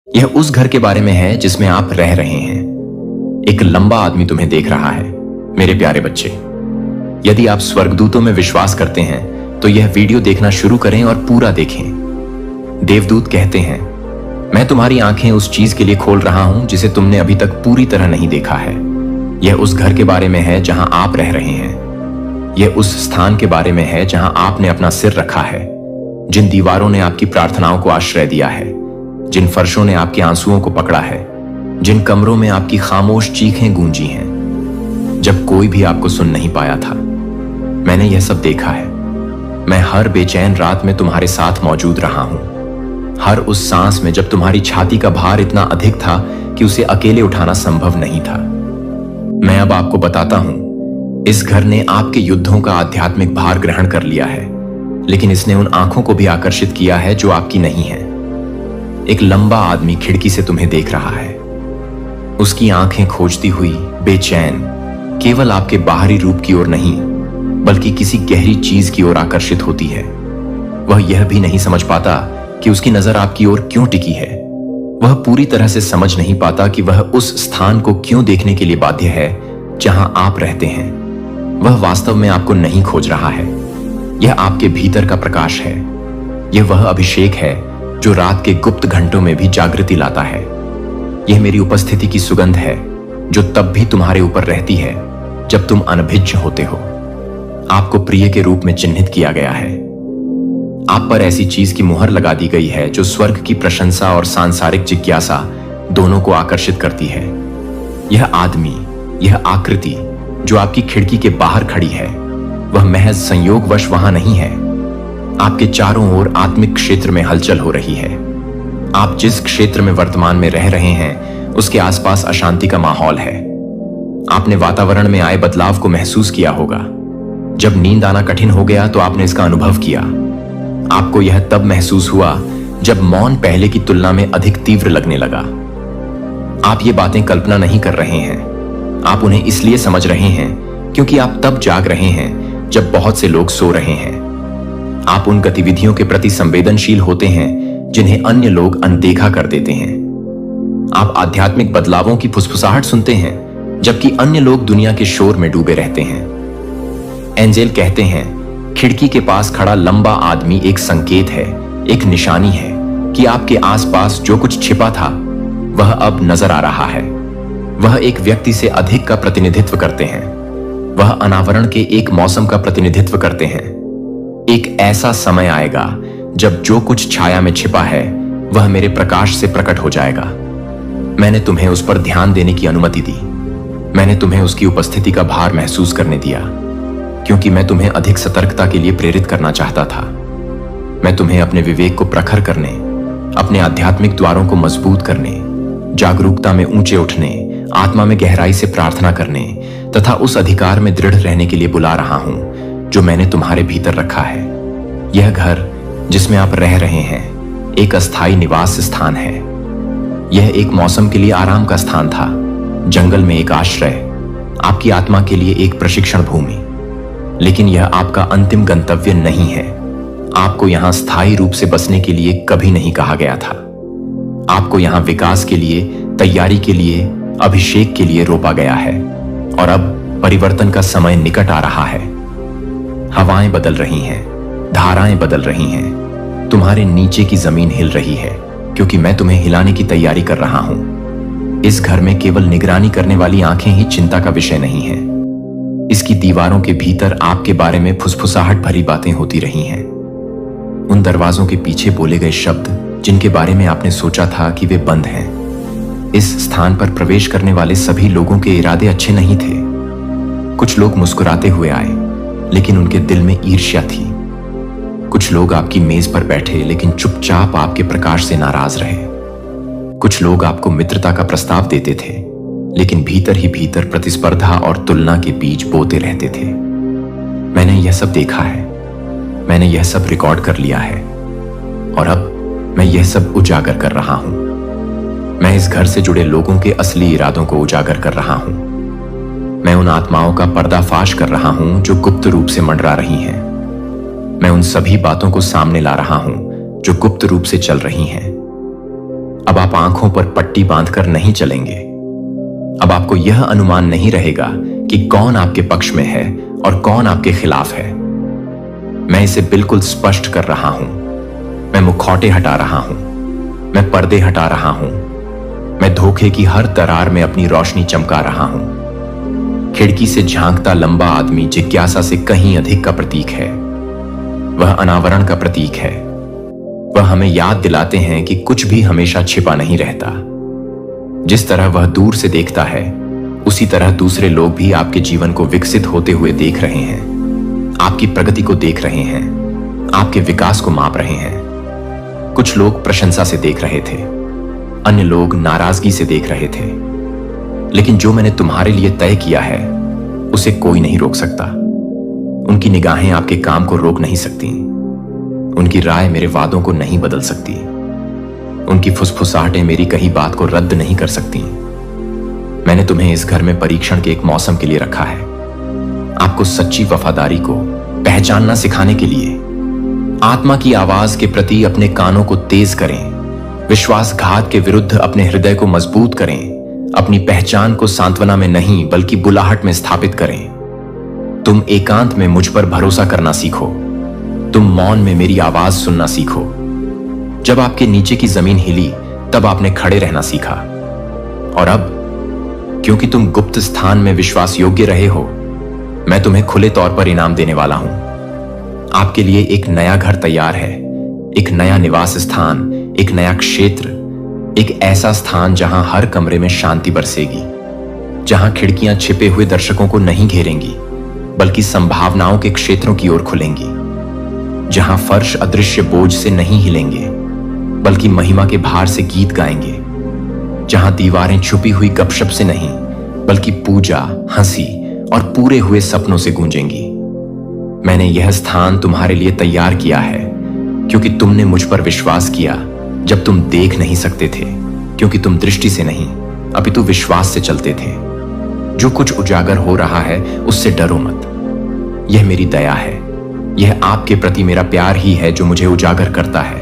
यह उस घर के बारे में है जिसमें आप रह रहे हैं। एक लंबा आदमी तुम्हें देख रहा है। मेरे प्यारे बच्चे, यदि आप स्वर्गदूतों में विश्वास करते हैं तो यह वीडियो देखना शुरू करें और पूरा देखें। देवदूत कहते हैं, मैं तुम्हारी आंखें उस चीज के लिए खोल रहा हूं जिसे तुमने अभी तक पूरी तरह नहीं देखा है। यह उस घर के बारे में है जहां आप रह रहे हैं। यह उस स्थान के बारे में है जहां आपने अपना सिर रखा है, जिन दीवारों ने आपकी प्रार्थनाओं को आश्रय दिया है, जिन फर्शों ने आपके आंसुओं को पकड़ा है, जिन कमरों में आपकी खामोश चीखें गूंजी हैं जब कोई भी आपको सुन नहीं पाया था। मैंने यह सब देखा है। मैं हर बेचैन रात में तुम्हारे साथ मौजूद रहा हूं, हर उस सांस में जब तुम्हारी छाती का भार इतना अधिक था कि उसे अकेले उठाना संभव नहीं था। मैं अब आपको बताता हूं, इस घर ने आपके युद्धों का आध्यात्मिक भार ग्रहण कर लिया है, लेकिन इसने उन आंखों को भी आकर्षित किया है जो आपकी नहीं है। एक लंबा आदमी खिड़की से तुम्हें देख रहा है। उसकी आंखें खोजती हुई, बेचैन, केवल आपके बाहरी रूप की ओर नहीं बल्कि किसी गहरी चीज की ओर आकर्षित होती है। वह यह भी नहीं समझ पाता कि उसकी नजर आपकी ओर क्यों टिकी है। वह पूरी तरह से समझ नहीं पाता कि वह उस स्थान को क्यों देखने के लिए बाध्य है जहां आप रहते हैं। वह वास्तव में आपको नहीं खोज रहा है। यह आपके भीतर का प्रकाश है। यह वह अभिषेक है जो रात के गुप्त घंटों में भी जागृति लाता है। यह मेरी उपस्थिति की सुगंध है जो तब भी तुम्हारे ऊपर रहती है जब तुम अनभिज्ञ होते हो। आपको प्रिय के रूप में चिन्हित किया गया है। आप पर ऐसी चीज की मुहर लगा दी गई है जो स्वर्ग की प्रशंसा और सांसारिक जिज्ञासा दोनों को आकर्षित करती है। यह आदमी, यह आकृति जो आपकी खिड़की के बाहर खड़ी है, वह महज संयोगवश वहां नहीं है। आपके चारों ओर आत्मिक क्षेत्र में हलचल हो रही है। आप जिस क्षेत्र में वर्तमान में रह रहे हैं उसके आसपास अशांति का माहौल है। आपने वातावरण में आए बदलाव को महसूस किया होगा। जब नींद आना कठिन हो गया तो आपने इसका अनुभव किया। आपको यह तब महसूस हुआ जब मौन पहले की तुलना में अधिक तीव्र लगने लगा। आप ये बातें कल्पना नहीं कर रहे हैं। आप उन्हें इसलिए समझ रहे हैं क्योंकि आप तब जाग रहे हैं जब बहुत से लोग सो रहे हैं। आप उन गतिविधियों के प्रति संवेदनशील होते हैं जिन्हें अन्य लोग अनदेखा कर देते हैं। आप आध्यात्मिक बदलावों की फुसफुसाहट सुनते हैं जबकि अन्य लोग दुनिया के शोर में डूबे रहते हैं। एंजेल कहते हैं, खिड़की के पास खड़ा लंबा आदमी एक संकेत है, एक निशानी है कि आपके आसपास जो कुछ छिपा था वह अब नजर आ रहा है। वह एक व्यक्ति से अधिक का प्रतिनिधित्व करते हैं। वह अनावरण के एक मौसम का प्रतिनिधित्व करते हैं। एक ऐसा समय आएगा जब जो कुछ छाया में छिपा है वह मेरे प्रकाश से प्रकट हो जाएगा। मैंने तुम्हें उस पर ध्यान देने की अनुमति दी। मैंने तुम्हें उसकी उपस्थिति का भार महसूस करने दिया क्योंकि मैं तुम्हें अधिक सतर्कता के लिए प्रेरित करना चाहता था। मैं तुम्हें अपने विवेक को प्रखर करने, अपने आध्यात्मिक द्वारों को मजबूत करने, जागरूकता में ऊंचे उठने, आत्मा में गहराई से प्रार्थना करने तथा उस अधिकार में दृढ़ रहने के लिए बुला रहा हूं जो मैंने तुम्हारे भीतर रखा है। यह घर जिसमें आप रह रहे हैं एक अस्थायी निवास स्थान है। यह एक मौसम के लिए आराम का स्थान था, जंगल में एक आश्रय, आपकी आत्मा के लिए एक प्रशिक्षण भूमि। लेकिन यह आपका अंतिम गंतव्य नहीं है। आपको यहां स्थायी रूप से बसने के लिए कभी नहीं कहा गया था। आपको यहां विकास के लिए, तैयारी के लिए, अभिषेक के लिए रोपा गया है और अब परिवर्तन का समय निकट आ रहा है। हवाएं बदल रही हैं, धाराएं बदल रही हैं। तुम्हारे नीचे की जमीन हिल रही है क्योंकि मैं तुम्हें हिलाने की तैयारी कर रहा हूं। इस घर में केवल निगरानी करने वाली आंखें ही चिंता का विषय नहीं है। इसकी दीवारों के भीतर आपके बारे में फुसफुसाहट भरी बातें होती रही हैं। उन दरवाजों के पीछे बोले गए शब्द जिनके बारे में आपने सोचा था कि वे बंद हैं। इस स्थान पर प्रवेश करने वाले सभी लोगों के इरादे अच्छे नहीं थे। कुछ लोग मुस्कुराते हुए आए लेकिन उनके दिल में ईर्ष्या थी। कुछ लोग आपकी मेज पर बैठे लेकिन चुपचाप आपके प्रकाश से नाराज रहे। कुछ लोग आपको मित्रता का प्रस्ताव देते थे लेकिन भीतर ही भीतर प्रतिस्पर्धा और तुलना के बीज बोते रहते थे। मैंने यह सब देखा है। मैंने यह सब रिकॉर्ड कर लिया है और अब मैं यह सब उजागर कर रहा हूं। मैं इस घर से जुड़े लोगों के असली इरादों को उजागर कर रहा हूं। मैं उन आत्माओं का पर्दाफाश कर रहा हूं जो गुप्त रूप से मंडरा रही हैं। मैं उन सभी बातों को सामने ला रहा हूं जो गुप्त रूप से चल रही हैं। अब आप आंखों पर पट्टी बांधकर नहीं चलेंगे। अब आपको यह अनुमान नहीं रहेगा कि कौन आपके पक्ष में है और कौन आपके खिलाफ है। मैं इसे बिल्कुल स्पष्ट कर रहा हूं। मैं मुखौटे हटा रहा हूं, मैं पर्दे हटा रहा हूं, मैं धोखे की हर दरार में अपनी रोशनी चमका रहा हूं। खिड़की से झांकता लंबा आदमी जिज्ञासा से कहीं अधिक का प्रतीक है। वह अनावरण का प्रतीक है। वह हमें याद दिलाते हैं कि कुछ भी हमेशा छिपा नहीं रहता। जिस तरह वह दूर से देखता है, उसी तरह दूसरे लोग भी आपके जीवन को विकसित होते हुए देख रहे हैं, आपकी प्रगति को देख रहे हैं, आपके विकास को माप रहे हैं। कुछ लोग प्रशंसा से देख रहे थे, अन्य लोग नाराजगी से देख रहे थे। लेकिन जो मैंने तुम्हारे लिए तय किया है, उसे कोई नहीं रोक सकता। उनकी निगाहें आपके काम को रोक नहीं सकती। उनकी राय मेरे वादों को नहीं बदल सकती। उनकी फुसफुसाहटें मेरी कही बात को रद्द नहीं कर सकती। मैंने तुम्हें इस घर में परीक्षण के एक मौसम के लिए रखा है, आपको सच्ची वफादारी को पहचानना सिखाने के लिए। आत्मा की आवाज के प्रति अपने कानों को तेज करें, विश्वासघात के विरुद्ध अपने हृदय को मजबूत करें, अपनी पहचान को सांत्वना में नहीं बल्कि बुलाहट में स्थापित करें। तुम एकांत में मुझ पर भरोसा करना सीखो। तुम मौन में मेरी आवाज सुनना सीखो। जब आपके नीचे की जमीन हिली, तब आपने खड़े रहना सीखा। और अब, क्योंकि तुम गुप्त स्थान में विश्वास योग्य रहे हो, मैं तुम्हें खुले तौर पर इनाम देने वाला हूं। आपके लिए एक नया घर तैयार है, एक नया निवास स्थान, एक नया क्षेत्र, एक ऐसा स्थान जहां हर कमरे में शांति बरसेगी, जहां खिड़कियां छिपे हुए दर्शकों को नहीं घेरेंगी बल्कि संभावनाओं के क्षेत्रों की ओर खुलेंगी, जहां फर्श अदृश्य बोझ से नहीं हिलेंगे बल्कि महिमा के भार से गीत गाएंगे, जहां दीवारें छुपी हुई गपशप से नहीं बल्कि पूजा, हंसी और पूरे हुए सपनों से गूंजेंगी। मैंने यह स्थान तुम्हारे लिए तैयार किया है क्योंकि तुमने मुझ पर विश्वास किया जब तुम देख नहीं सकते थे, क्योंकि तुम दृष्टि से नहीं अपितु विश्वास से चलते थे। जो कुछ उजागर हो रहा है उससे डरो मत। यह मेरी दया है, यह आपके प्रति मेरा प्यार ही है जो मुझे उजागर करता है।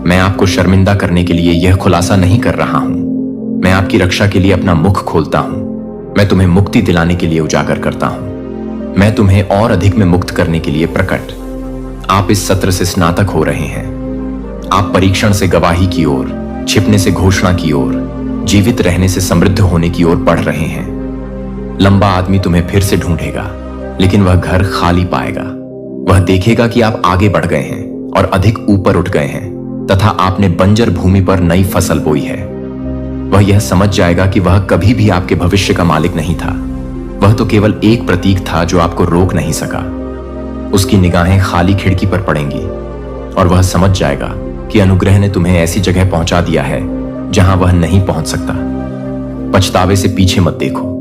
मैं आपको शर्मिंदा करने के लिए यह खुलासा नहीं कर रहा हूं। मैं आपकी रक्षा के लिए अपना मुख खोलता हूं। मैं तुम्हें मुक्ति दिलाने के लिए उजागर करता हूं। मैं तुम्हें और अधिक में मुक्त करने के लिए प्रकट। आप इस सत्र से स्नातक हो रहे हैं। आप परीक्षण से गवाही की ओर, छिपने से घोषणा की ओर, जीवित रहने से समृद्ध होने की ओर बढ़ रहे हैं। लंबा आदमी तुम्हें फिर से ढूंढेगा, लेकिन वह घर खाली पाएगा। वह देखेगा कि आप आगे बढ़ गए हैं और अधिक ऊपर उठ गए हैं तथा आपने बंजर भूमि पर नई फसल बोई है। वह यह समझ जाएगा कि वह कभी भी आपके भविष्य का मालिक नहीं था। वह तो केवल एक प्रतीक था जो आपको रोक नहीं सका। उसकी निगाहें खाली खिड़की पर पड़ेंगी और वह समझ जाएगा कि अनुग्रह ने तुम्हें ऐसी जगह पहुंचा दिया है जहां वह नहीं पहुंच सकता। पछतावे से पीछे मत देखो।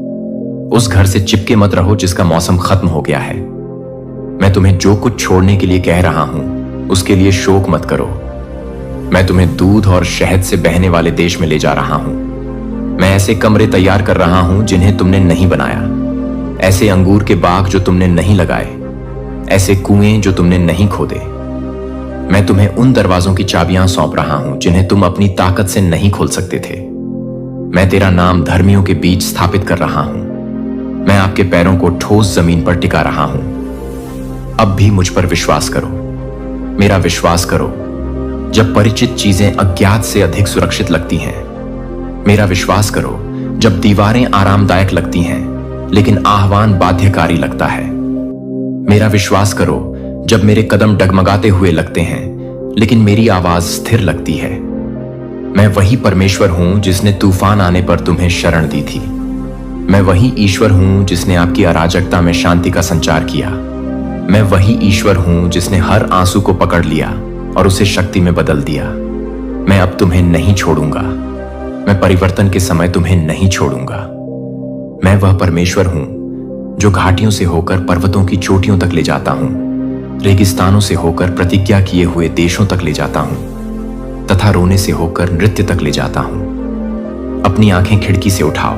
उस घर से चिपके मत रहो जिसका मौसम खत्म हो गया है। मैं तुम्हें जो कुछ छोड़ने के लिए कह रहा हूं, उसके लिए शोक मत करो। मैं तुम्हें दूध और शहद से बहने वाले देश में ले जा रहा हूं। मैं ऐसे कमरे तैयार कर रहा हूं जिन्हें तुमने नहीं बनाया, ऐसे अंगूर के बाग जो तुमने नहीं लगाए, ऐसे कुएं जो तुमने नहीं खोदे। मैं तुम्हें उन दरवाजों की चाबियां सौंप रहा हूं जिन्हें तुम अपनी ताकत से नहीं खोल सकते थे। मैं तेरा नाम धर्मियों के बीच स्थापित कर रहा हूं। मैं आपके पैरों को ठोस जमीन पर टिका रहा हूं। अब भी मुझ पर विश्वास करो, मेरा विश्वास करो। जब परिचित चीजें अज्ञात से अधिक सुरक्षित लगती हैं, मेरा विश्वास करो। जब दीवारें आरामदायक लगती हैं लेकिन आह्वान बाध्यकारी लगता है, मेरा विश्वास करो। जब मेरे कदम डगमगाते हुए लगते हैं लेकिन मेरी आवाज स्थिर लगती है। मैं वही परमेश्वर हूं जिसने तूफान आने पर तुम्हें शरण दी थी। मैं वही ईश्वर हूं जिसने आपकी अराजकता में शांति का संचार किया। मैं वही ईश्वर हूं जिसने हर आंसू को पकड़ लिया और उसे शक्ति में बदल दिया। मैं अब तुम्हें नहीं छोड़ूंगा। मैं परिवर्तन के समय तुम्हें नहीं छोड़ूंगा। मैं वह परमेश्वर हूं जो घाटियों से होकर पर्वतों की चोटियों तक ले जाता हूं, रेगिस्तानों से होकर प्रतिज्ञा किए हुए देशों तक ले जाता हूं तथा रोने से होकर नृत्य तक ले जाता हूं। अपनी आंखें खिड़की से उठाओ,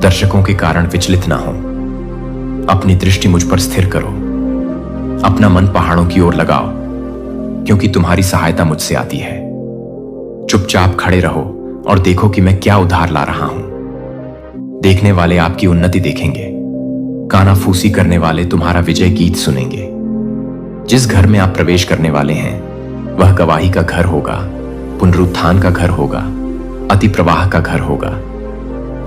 दर्शकों के कारण विचलित ना हो। अपनी दृष्टि मुझ पर स्थिर करो। अपना मन पहाड़ों की ओर लगाओ, क्योंकि तुम्हारी सहायता मुझसे आती है। चुपचाप खड़े रहो और देखो कि मैं क्या उधार ला रहा हूं। देखने वाले आपकी उन्नति देखेंगे, कानाफूसी करने वाले तुम्हारा विजय गीत सुनेंगे। जिस घर में आप प्रवेश करने वाले हैं वह गवाही का घर होगा, पुनरुत्थान का घर होगा, अति प्रवाह का घर होगा।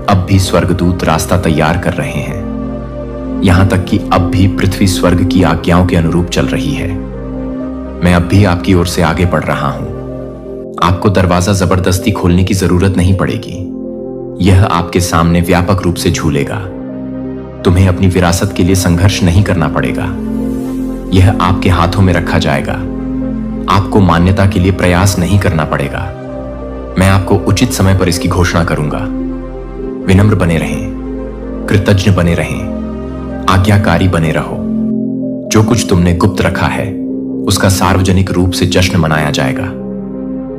अब भी स्वर्गदूत रास्ता तैयार कर रहे हैं, यहां तक कि अब भी पृथ्वी स्वर्ग की आज्ञाओं के अनुरूप चल रही है। मैं अब भी आपकी ओर से आगे बढ़ रहा हूं। आपको दरवाजा जबरदस्ती खोलने की जरूरत नहीं पड़ेगी, यह आपके सामने व्यापक रूप से झूलेगा। तुम्हें अपनी विरासत के लिए संघर्ष नहीं करना पड़ेगा, यह आपके हाथों में रखा जाएगा। आपको मान्यता के लिए प्रयास नहीं करना पड़ेगा, मैं आपको उचित समय पर इसकी घोषणा करूंगा। विनम्र बने रहें, कृतज्ञ बने रहें, आज्ञाकारी बने रहो। जो कुछ तुमने गुप्त रखा है उसका सार्वजनिक रूप से जश्न मनाया जाएगा।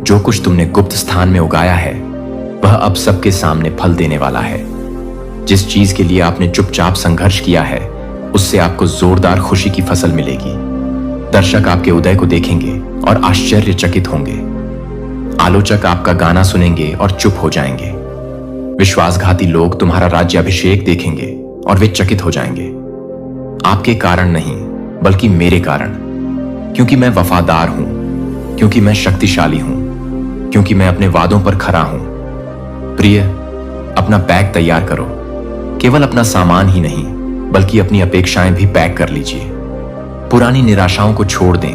जो कुछ तुमने गुप्त स्थान में उगाया है वह अब सबके सामने फल देने वाला है। जिस चीज के लिए आपने चुपचाप संघर्ष किया है उससे आपको जोरदार खुशी की फसल मिलेगी। दर्शक आपके उदय को देखेंगे और आश्चर्यचकित होंगे। आलोचक आपका गाना सुनेंगे और चुप हो जाएंगे। विश्वासघाती लोग तुम्हारा राज्याभिषेक देखेंगे और वे चकित हो जाएंगे। आपके कारण नहीं बल्कि मेरे कारण, क्योंकि मैं वफादार हूं, क्योंकि मैं शक्तिशाली हूं, क्योंकि मैं अपने वादों पर खरा हूं। प्रिय, अपना बैग तैयार करो। केवल अपना सामान ही नहीं बल्कि अपनी अपेक्षाएं भी पैक कर लीजिए। पुरानी निराशाओं को छोड़ दें,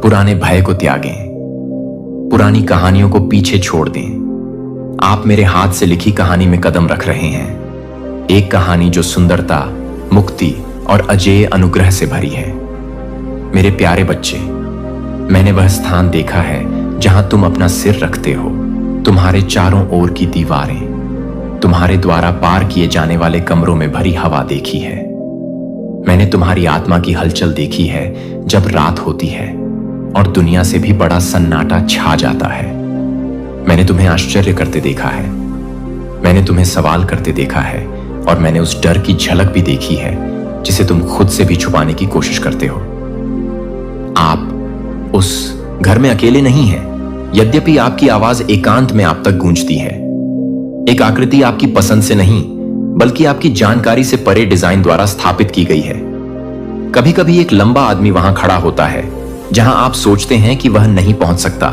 पुराने भय को त्यागें, पुरानी कहानियों को पीछे छोड़ दें। आप मेरे हाथ से लिखी कहानी में कदम रख रहे हैं, एक कहानी जो सुंदरता, मुक्ति और अजेय अनुग्रह से भरी है। मेरे प्यारे बच्चे, मैंने वह स्थान देखा है जहां तुम अपना सिर रखते हो। तुम्हारे चारों ओर की दीवारें, तुम्हारे द्वारा पार किए जाने वाले कमरों में भरी हवा देखी है। मैंने तुम्हारी आत्मा की हलचल देखी है जब रात होती है और दुनिया से भी बड़ा सन्नाटा छा जाता है। मैंने तुम्हें आश्चर्य करते देखा है, मैंने तुम्हें सवाल करते देखा है और मैंने उस डर की झलक भी देखी है जिसे तुम खुद से भी छुपाने की कोशिश करते हो। आप उस घर में अकेले नहीं हैं, यद्यपि आपकी आवाज एकांत में आप तक गूंजती है। एक आकृति आपकी पसंद से नहीं बल्कि आपकी जानकारी से परे डिजाइन द्वारा स्थापित की गई है। कभी कभी एक लंबा आदमी वहां खड़ा होता है जहां आप सोचते हैं कि वह नहीं पहुंच सकता।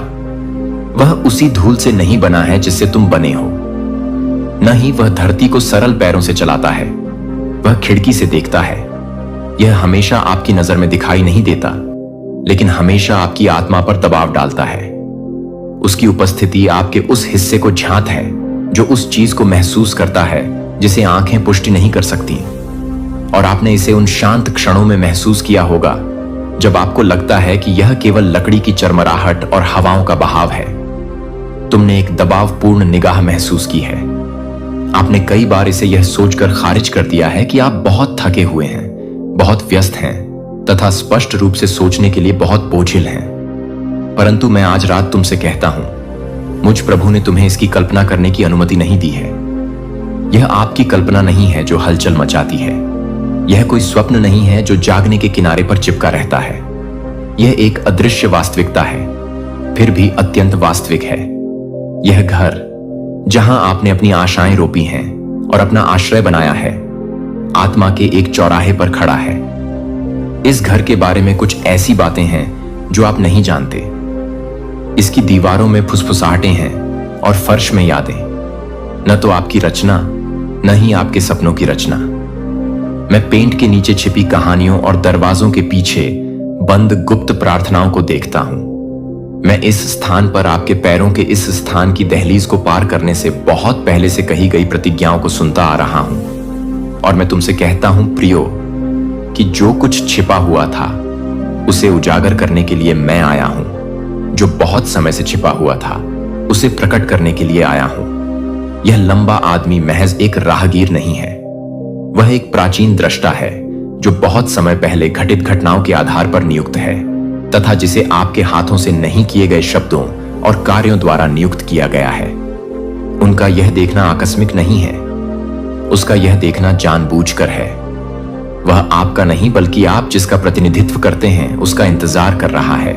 वह उसी धूल से नहीं बना है जिससे तुम बने हो, न ही वह धरती को सरल पैरों से चलाता है। वह खिड़की से देखता है। यह हमेशा आपकी नजर में दिखाई नहीं देता, लेकिन हमेशा आपकी आत्मा पर दबाव डालता है। उसकी उपस्थिति आपके उस हिस्से को झांत है जो उस चीज को महसूस करता है जिसे आंखें पुष्टि नहीं कर सकती। और आपने इसे उन शांत क्षणों में महसूस किया होगा जब आपको लगता है कि यह केवल लकड़ी की चरमराहट और हवाओं का बहाव है। तुमने एक दबावपूर्ण निगाह महसूस की है। आपने कई बार इसे यह सोचकर खारिज कर दिया है कि आप बहुत थके हुए हैं, बहुत व्यस्त हैं तथा स्पष्ट रूप से सोचने के लिए बहुत बोझिल हैं। परंतु मैं आज रात तुमसे कहता हूं, मुझ प्रभु ने तुम्हें इसकी कल्पना करने की अनुमति नहीं दी है। यह आपकी कल्पना नहीं है जो हलचल मचाती है। यह कोई स्वप्न नहीं है जो जागने के किनारे पर चिपका रहता है। यह एक अदृश्य वास्तविकता है, फिर भी अत्यंत वास्तविक है। यह घर जहां आपने अपनी आशाएं रोपी हैं और अपना आश्रय बनाया है, आत्मा के एक चौराहे पर खड़ा है। इस घर के बारे में कुछ ऐसी बातें हैं जो आप नहीं जानते। इसकी दीवारों में फुसफुसाहटें हैं और फर्श में यादें। न तो आपकी रचना, न ही आपके सपनों की रचना। मैं पेंट के नीचे छिपी कहानियों और दरवाजों के पीछे बंद गुप्त प्रार्थनाओं को देखता हूं। मैं इस स्थान पर आपके पैरों के इस स्थान की दहलीज को पार करने से बहुत पहले से कही गई प्रतिज्ञाओं को सुनता आ रहा हूं। और मैं तुमसे कहता हूं प्रियो, कि जो कुछ छिपा हुआ था उसे उजागर करने के लिए मैं आया हूं। जो बहुत समय से छिपा हुआ था उसे प्रकट करने के लिए आया हूं। यह लंबा आदमी महज एक राहगीर नहीं है, वह एक प्राचीन दृष्टा है जो बहुत समय पहले घटित घटनाओं के आधार पर नियुक्त है तथा जिसे आपके हाथों से नहीं किए गए शब्दों और कार्यों द्वारा नियुक्त किया गया है। उनका यह देखना आकस्मिक नहीं है, उसका यह देखना जानबूझकर है। वह आपका नहीं बल्कि आप जिसका प्रतिनिधित्व करते हैं उसका इंतजार कर रहा है।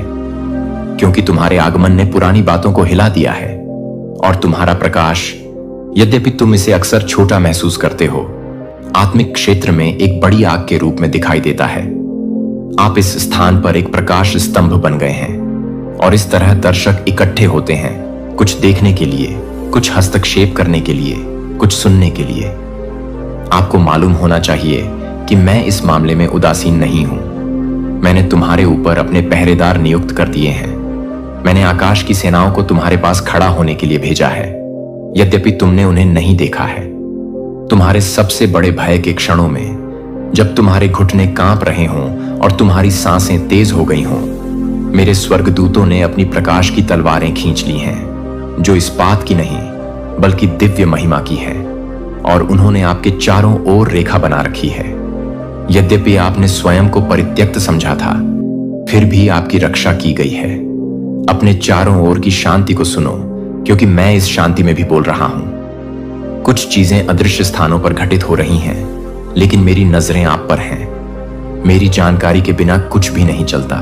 क्योंकि तुम्हारे आगमन ने पुरानी बातों को हिला दिया है। और तुम्हारा प्रकाश, यद्यपि तुम इसे अक्सर छोटा महसूस करते हो, आत्मिक क्षेत्र में एक बड़ी आग के रूप में दिखाई देता है। आप इस स्थान पर एक प्रकाश स्तंभ बन गए हैं और इस तरह दर्शक इकट्ठे होते हैं, कुछ देखने के लिए, कुछ हस्तक्षेप करने के लिए, कुछ सुनने के लिए। आपको मालूम होना चाहिए कि मैं इस मामले में उदासीन नहीं हूं। मैंने तुम्हारे ऊपर अपने पहरेदार नियुक्त कर दिए हैं। मैंने आकाश की सेनाओं को तुम्हारे पास खड़ा होने के लिए भेजा है, यद्यपि तुमने उन्हें नहीं देखा है। तुम्हारे सबसे बड़े भय के क्षणों में, जब तुम्हारे घुटने कांप रहे हों और तुम्हारी सांसें तेज हो गई हों, मेरे स्वर्गदूतों ने अपनी प्रकाश की तलवारें खींच ली हैं, जो इस्पात की नहीं बल्कि दिव्य महिमा की है, और उन्होंने आपके चारों ओर रेखा बना रखी है। यद्यपि आपने स्वयं को परित्यक्त समझा था, फिर भी आपकी रक्षा की गई है। अपने चारों ओर की शांति को सुनो, क्योंकि मैं इस शांति में भी बोल रहा हूं। कुछ चीजें अदृश्य स्थानों पर घटित हो रही हैं, लेकिन मेरी नजरें आप पर हैं। मेरी जानकारी के बिना कुछ भी नहीं चलता।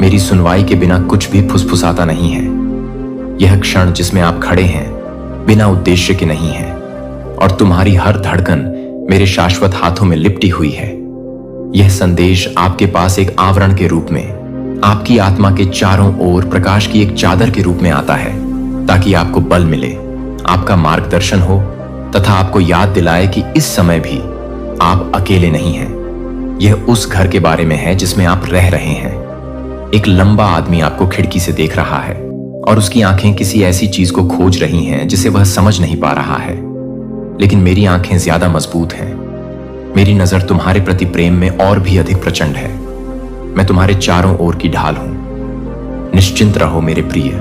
मेरी सुनवाई के बिना कुछ भी फुसफुसाता नहीं है। यह क्षण जिसमें आप खड़े हैं, बिना उद्देश्य के नहीं है, और तुम्हारी हर धड़कन मेरे शाश्वत हाथों में लिपटी हुई है। यह संदेश आपके पास एक आवरण के रूप में, आपकी आत्मा के चारों ओर प्रकाश की एक चादर के रूप में आता है, ताकि आपको बल मिले, आपका मार्गदर्शन हो, तथा आपको याद दिलाए कि इस समय भी आप अकेले नहीं हैं। यह उस घर के बारे में है जिसमें आप रह रहे हैं। एक लंबा आदमी आपको खिड़की से देख रहा है और उसकी आंखें किसी ऐसी चीज को खोज रही हैं जिसे वह समझ नहीं पा रहा है। लेकिन मेरी आंखें ज्यादा मजबूत हैं। मेरी नजर तुम्हारे प्रति प्रेम में और भी अधिक प्रचंड है। मैं तुम्हारे चारों ओर की ढाल हूं। निश्चिंत रहो मेरे प्रिय,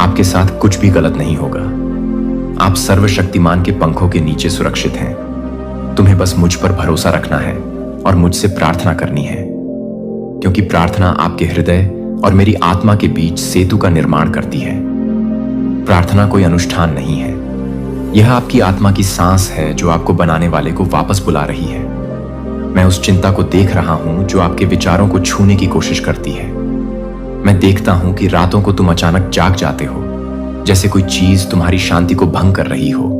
आपके साथ कुछ भी गलत नहीं होगा। आप सर्वशक्तिमान के पंखों के नीचे सुरक्षित हैं। तुम्हें बस मुझ पर भरोसा रखना है और मुझसे प्रार्थना करनी है, क्योंकि प्रार्थना आपके हृदय और मेरी आत्मा के बीच सेतु का निर्माण करती है। प्रार्थना कोई अनुष्ठान नहीं है, यह आपकी आत्मा की सांस है जो आपको बनाने वाले को वापस बुला रही है। मैं उस चिंता को देख रहा हूं जो आपके विचारों को छूने की कोशिश करती है। मैं देखता हूं कि रातों को तुम अचानक जाग जाते हो, जैसे कोई चीज तुम्हारी शांति को भंग कर रही हो।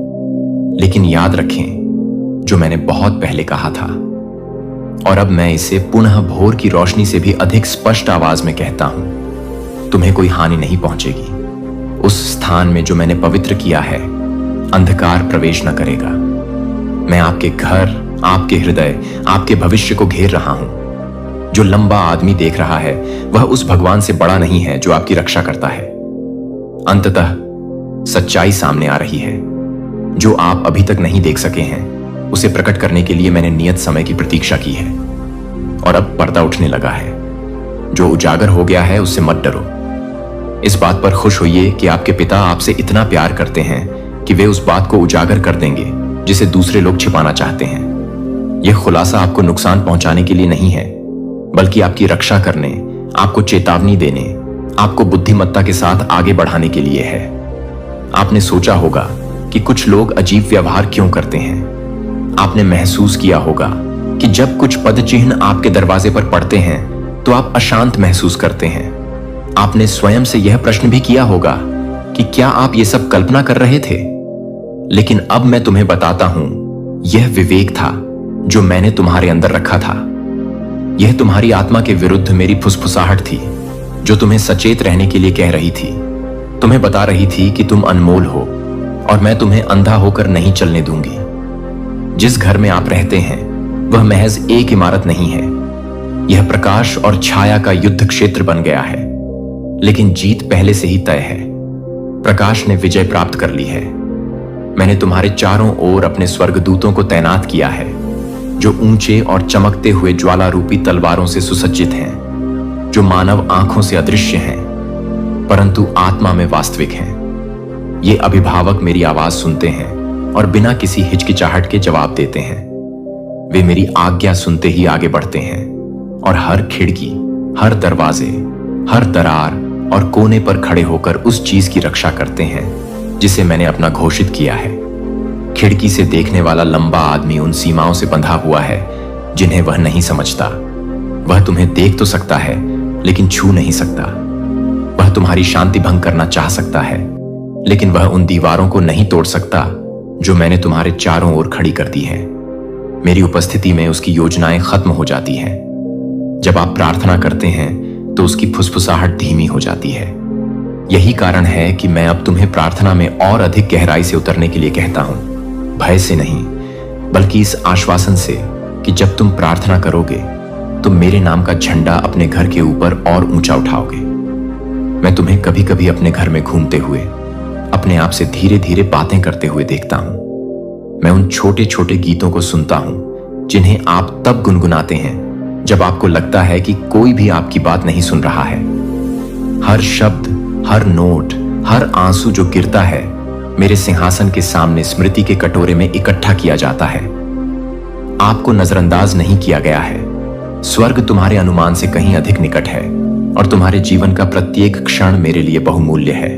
लेकिन याद रखें, जो मैंने बहुत पहले कहा था, और अब मैं इसे पुनः भोर की रोशनी से भी अधिक स्पष्ट आवाज में कहता हूं, तुम्हें कोई हानि नहीं पहुंचेगी। उस स्थान में जो मैंने पवित्र किया है, अंधकार प्रवेश न करेगा। मैं आपके घर, आपके हृदय, आपके भविष्य को घेर रहा हूं। जो लंबा आदमी देख रहा है, वह उस भगवान से बड़ा नहीं है जो आपकी रक्षा करता है। अंततः सच्चाई सामने आ रही है, जो आप अभी तक नहीं देख सके हैं। उसे प्रकट करने के लिए मैंने नियत समय की प्रतीक्षा की है, और अब पर्दा उठने लगा है। जो उजागर हो गया है उससे मत डरो। इस बात पर खुश होइए कि आपके पिता आपसे इतना प्यार करते हैं कि वे उस बात को उजागर कर देंगे जिसे दूसरे लोग छिपाना चाहते हैं। यह खुलासा आपको नुकसान पहुंचाने के लिए नहीं है, बल्कि आपकी रक्षा करने, आपको चेतावनी देने, आपको बुद्धिमत्ता के साथ आगे बढ़ाने के लिए है। आपने सोचा होगा कि कुछ लोग अजीब व्यवहार क्यों करते हैं। आपने महसूस किया होगा कि जब कुछ पदचिह्न आपके दरवाजे पर पड़ते हैं तो आप अशांत महसूस करते हैं। आपने स्वयं से यह प्रश्न भी किया होगा कि क्या आप ये सब कल्पना कर रहे थे। लेकिन अब मैं तुम्हें बताता हूं, यह विवेक था जो मैंने तुम्हारे अंदर रखा था। यह तुम्हारी आत्मा के विरुद्ध मेरी फुसफुसाहट थी, जो तुम्हें सचेत रहने के लिए कह रही थी। तुम्हें बता रही थी कि तुम अनमोल हो और मैं तुम्हें अंधा होकर नहीं चलने दूंगी। जिस घर में आप रहते हैं वह महज एक इमारत नहीं है। यह प्रकाश और छाया का युद्ध क्षेत्र बन गया है, लेकिन जीत पहले से ही तय है। प्रकाश ने विजय प्राप्त कर ली है। मैंने तुम्हारे चारों ओर अपने स्वर्गदूतों को तैनात किया है, जो ऊंचे और चमकते हुए ज्वाला रूपी तलवारों से सुसज्जित हैं, जो मानव आंखों से अदृश्य हैं, परंतु आत्मा में वास्तविक हैं। ये अभिभावक मेरी आवाज सुनते हैं और बिना किसी हिचकिचाहट के जवाब देते हैं। वे मेरी आज्ञा सुनते ही आगे बढ़ते हैं और हर खिड़की, हर दरवाजे, हर दरार और कोने पर खड़े होकर उस चीज की रक्षा करते हैं जिसे मैंने अपना घोषित किया है। खिड़की से देखने वाला लंबा आदमी उन सीमाओं से बंधा हुआ है जिन्हें वह नहीं समझता। वह तुम्हें देख तो सकता है, लेकिन छू नहीं सकता। तुम्हारी शांति भंग करना चाह सकता है, लेकिन वह उन दीवारों को नहीं तोड़ सकता जो मैंने तुम्हारे चारों ओर खड़ी कर दी हैं। मेरी उपस्थिति में उसकी योजनाएं खत्म हो जाती हैं। जब आप प्रार्थना करते हैं तो उसकी फुसफुसाहट धीमी हो जाती है। यही कारण है कि मैं अब तुम्हें प्रार्थना में और अधिक गहराई से उतरने के लिए कहता हूं, भय से नहीं, बल्कि इस आश्वासन से कि जब तुम प्रार्थना करोगे तो मेरे नाम का झंडा अपने घर के ऊपर और ऊंचा उठाओगे। मैं तुम्हें कभी कभी अपने घर में घूमते हुए अपने आप से धीरे धीरे बातें करते हुए देखता हूं। मैं उन छोटे छोटे गीतों को सुनता हूं जिन्हें आप तब गुनगुनाते हैं जब आपको लगता है कि कोई भी आपकी बात नहीं सुन रहा है। हर शब्द, हर नोट, हर आंसू जो गिरता है मेरे सिंहासन के सामने स्मृति के कटोरे में इकट्ठा किया जाता है। आपको नजरअंदाज नहीं किया गया है। स्वर्ग तुम्हारे अनुमान से कहीं अधिक निकट है और तुम्हारे जीवन का प्रत्येक क्षण मेरे लिए बहुमूल्य है।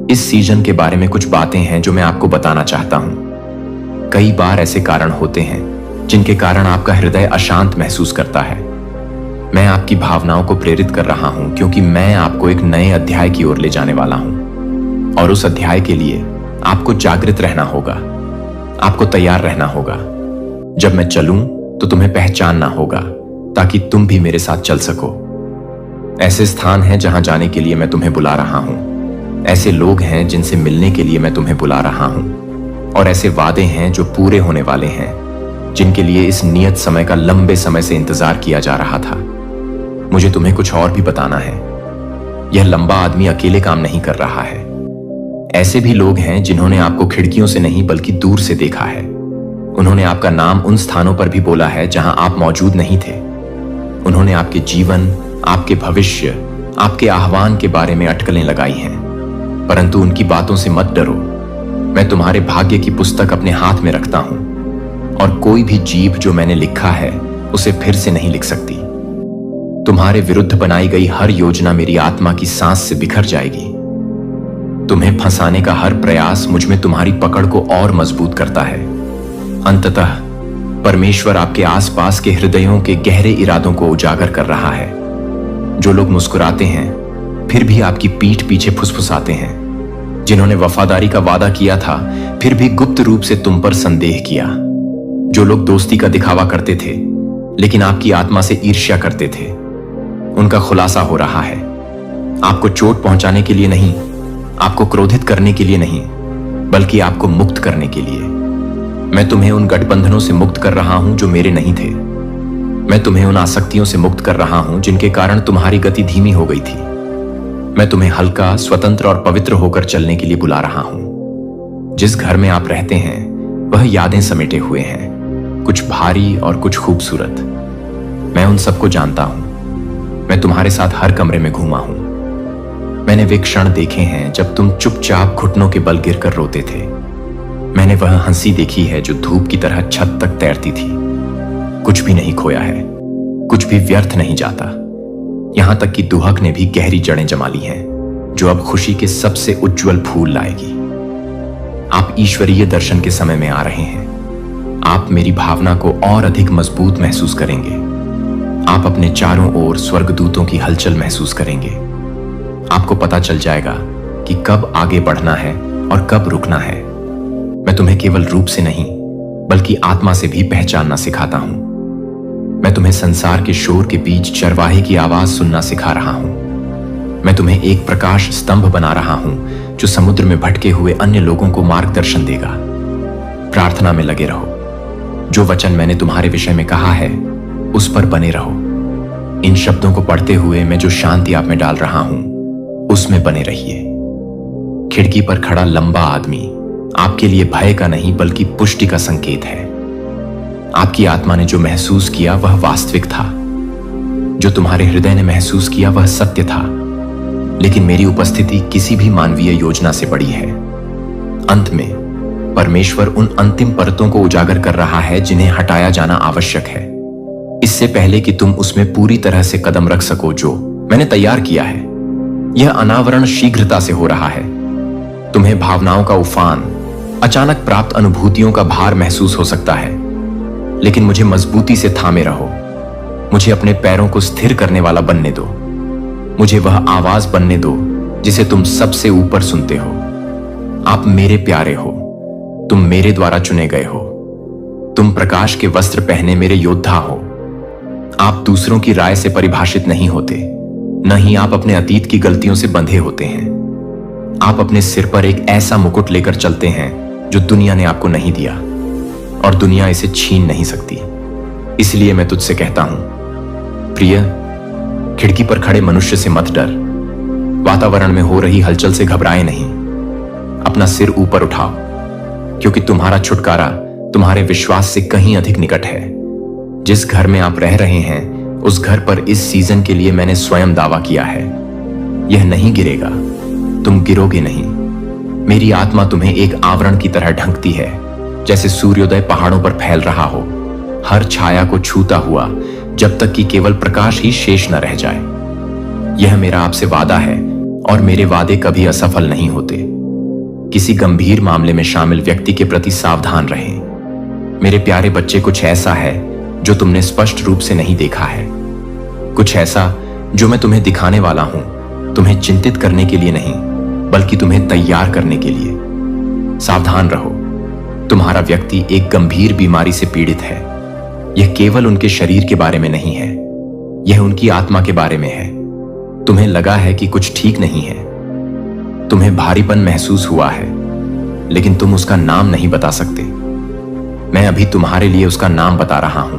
इस सीजन के बारे में कुछ बातें हैं जो मैं आपको बताना चाहता हूं। कई बार ऐसे कारण होते हैं जिनके कारण आपका हृदय अशांत महसूस करता है। मैं आपकी भावनाओं को प्रेरित कर रहा हूं क्योंकि मैं आपको एक नए अध्याय की ओर ले जाने वाला हूं, और उस अध्याय के लिए आपको जागृत रहना होगा। आपको तैयार रहना होगा। जब मैं चलूं तो तुम्हें पहचानना होगा ताकि तुम भी मेरे साथ चल सको। ऐसे स्थान हैं जहां जाने के लिए मैं तुम्हें बुला रहा हूं। ऐसे लोग हैं जिनसे मिलने के लिए मैं तुम्हें बुला रहा हूं, और ऐसे वादे हैं जो पूरे होने वाले हैं, जिनके लिए इस नियत समय का लंबे समय से इंतजार किया जा रहा था। मुझे तुम्हें कुछ और भी बताना है। यह लंबा आदमी अकेले काम नहीं कर रहा है। ऐसे भी लोग हैं जिन्होंने आपको खिड़कियों से नहीं बल्कि दूर से देखा है। उन्होंने आपका नाम उन स्थानों पर भी बोला है जहां आप मौजूद नहीं थे। उन्होंने आपके जीवन, आपके भविष्य, आपके आह्वान के बारे में अटकलें लगाई हैं, परंतु उनकी बातों से मत डरो। मैं तुम्हारे भाग्य की पुस्तक अपने हाथ में रखता हूं, और कोई भी जीभ जो मैंने लिखा है उसे फिर से नहीं लिख सकती। तुम्हारे विरुद्ध बनाई गई हर योजना मेरी आत्मा की सांस से बिखर जाएगी। तुम्हें फंसाने का हर प्रयास मुझ में तुम्हारी पकड़ को और मजबूत करता है। अंततः परमेश्वर आपके आसपास के हृदयों के गहरे इरादों को उजागर कर रहा है। जो लोग मुस्कुराते हैं फिर भी आपकी पीठ पीछे फुसफुसाते हैं, जिन्होंने वफादारी का वादा किया था फिर भी गुप्त रूप से तुम पर संदेह किया, जो लोग दोस्ती का दिखावा करते थे लेकिन आपकी आत्मा से ईर्ष्या करते थे, उनका खुलासा हो रहा है। आपको चोट पहुंचाने के लिए नहीं, आपको क्रोधित करने के लिए नहीं, बल्कि आपको मुक्त करने के लिए। मैं तुम्हें उन गठबंधनों से मुक्त कर रहा हूं जो मेरे नहीं थे। मैं तुम्हें उन आसक्तियों से मुक्त कर रहा हूं जिनके कारण तुम्हारी गति धीमी हो गई थी। मैं तुम्हें हल्का, स्वतंत्र और पवित्र होकर चलने के लिए बुला रहा हूं। जिस घर में आप रहते हैं वह यादें समेटे हुए हैं, कुछ भारी और कुछ खूबसूरत। मैं उन सबको जानता हूं। मैं तुम्हारे साथ हर कमरे में घूमा हूं। मैंने वे क्षण देखे हैं जब तुम चुपचाप घुटनों के बल गिरकर रोते थे। मैंने वह हंसी देखी है जो धूप की तरह छत तक तैरती थी। कुछ भी नहीं खोया है, कुछ भी व्यर्थ नहीं जाता। यहां तक कि दुहक ने भी गहरी जड़ें जमा ली हैं, जो अब खुशी के सबसे उज्जवल फूल लाएगी। आप ईश्वरीय दर्शन के समय में आ रहे हैं। आप मेरी भावना को और अधिक मजबूत महसूस करेंगे। आप अपने चारों ओर स्वर्गदूतों की हलचल महसूस करेंगे। आपको पता चल जाएगा कि कब आगे बढ़ना है और कब रुकना है। मैं तुम्हें केवल रूप से नहीं बल्कि आत्मा से भी पहचानना सिखाता हूं। मैं तुम्हें संसार के शोर के बीच चरवाहे की आवाज सुनना सिखा रहा हूं। मैं तुम्हें एक प्रकाश स्तंभ बना रहा हूं जो समुद्र में भटके हुए अन्य लोगों को मार्गदर्शन देगा। प्रार्थना में लगे रहो। जो वचन मैंने तुम्हारे विषय में कहा है उस पर बने रहो। इन शब्दों को पढ़ते हुए मैं जो शांति आप में डाल रहा हूं उसमें बने रहिए। खिड़की पर खड़ा लंबा आदमी आपके लिए भय का नहीं बल्कि पुष्टि का संकेत है। आपकी आत्मा ने जो महसूस किया वह वास्तविक था। जो तुम्हारे हृदय ने महसूस किया वह सत्य था, लेकिन मेरी उपस्थिति किसी भी मानवीय योजना से बड़ी है। अंत में परमेश्वर उन अंतिम परतों को उजागर कर रहा है जिन्हें हटाया जाना आवश्यक है, इससे पहले कि तुम उसमें पूरी तरह से कदम रख सको जो मैंने तैयार किया है। यह अनावरण शीघ्रता से हो रहा है। तुम्हें भावनाओं का उफान, अचानक प्राप्त अनुभूतियों का भार महसूस हो सकता है, लेकिन मुझे मजबूती से थामे रहो। मुझे अपने पैरों को स्थिर करने वाला बनने दो। मुझे वह आवाज बनने दो जिसे तुम सबसे ऊपर सुनते हो। आप मेरे प्यारे हो, तुम मेरे द्वारा चुने गए हो। तुम प्रकाश के वस्त्र पहने मेरे योद्धा हो। आप दूसरों की राय से परिभाषित नहीं होते, न ही आप अपने अतीत की गलतियों से बंधे होते हैं। आप अपने सिर पर एक ऐसा मुकुट लेकर चलते हैं जो दुनिया ने आपको नहीं दिया, और दुनिया इसे छीन नहीं सकती। इसलिए मैं तुझसे कहता हूं, प्रिय, खिड़की पर खड़े मनुष्य से मत डर। वातावरण में हो रही हलचल से घबराए नहीं। अपना सिर ऊपर उठाओ, क्योंकि तुम्हारा छुटकारा तुम्हारे विश्वास से कहीं अधिक निकट है। जिस घर में आप रह रहे हैं, उस घर पर इस सीजन के लिए मैंने स्वयं दावा किया है, यह नहीं गिरेगा। तुम गिरोगे नहीं। मेरी आत्मा तुम्हें एक आवरण की तरह ढंकती है, जैसे सूर्योदय पहाड़ों पर फैल रहा हो, हर छाया को छूता हुआ, जब तक कि केवल प्रकाश ही शेष न रह जाए। यह मेरा आपसे वादा है, और मेरे वादे कभी असफल नहीं होते। किसी गंभीर मामले में शामिल व्यक्ति के प्रति सावधान रहें। मेरे प्यारे बच्चे, कुछ ऐसा है जो तुमने स्पष्ट रूप से नहीं देखा है। कुछ ऐसा जो मैं तुम्हें दिखाने वाला हूं, तुम्हें चिंतित करने के लिए नहीं, बल्कि तुम्हें तैयार करने के लिए। सावधान रहो, तुम्हारा व्यक्ति एक गंभीर बीमारी से पीड़ित है। यह केवल उनके शरीर के बारे में नहीं है, यह उनकी आत्मा के बारे में है। तुम्हें लगा है कि कुछ ठीक नहीं है, तुम्हें भारीपन महसूस हुआ है, लेकिन तुम उसका नाम नहीं बता सकते। मैं अभी तुम्हारे लिए उसका नाम बता रहा हूं,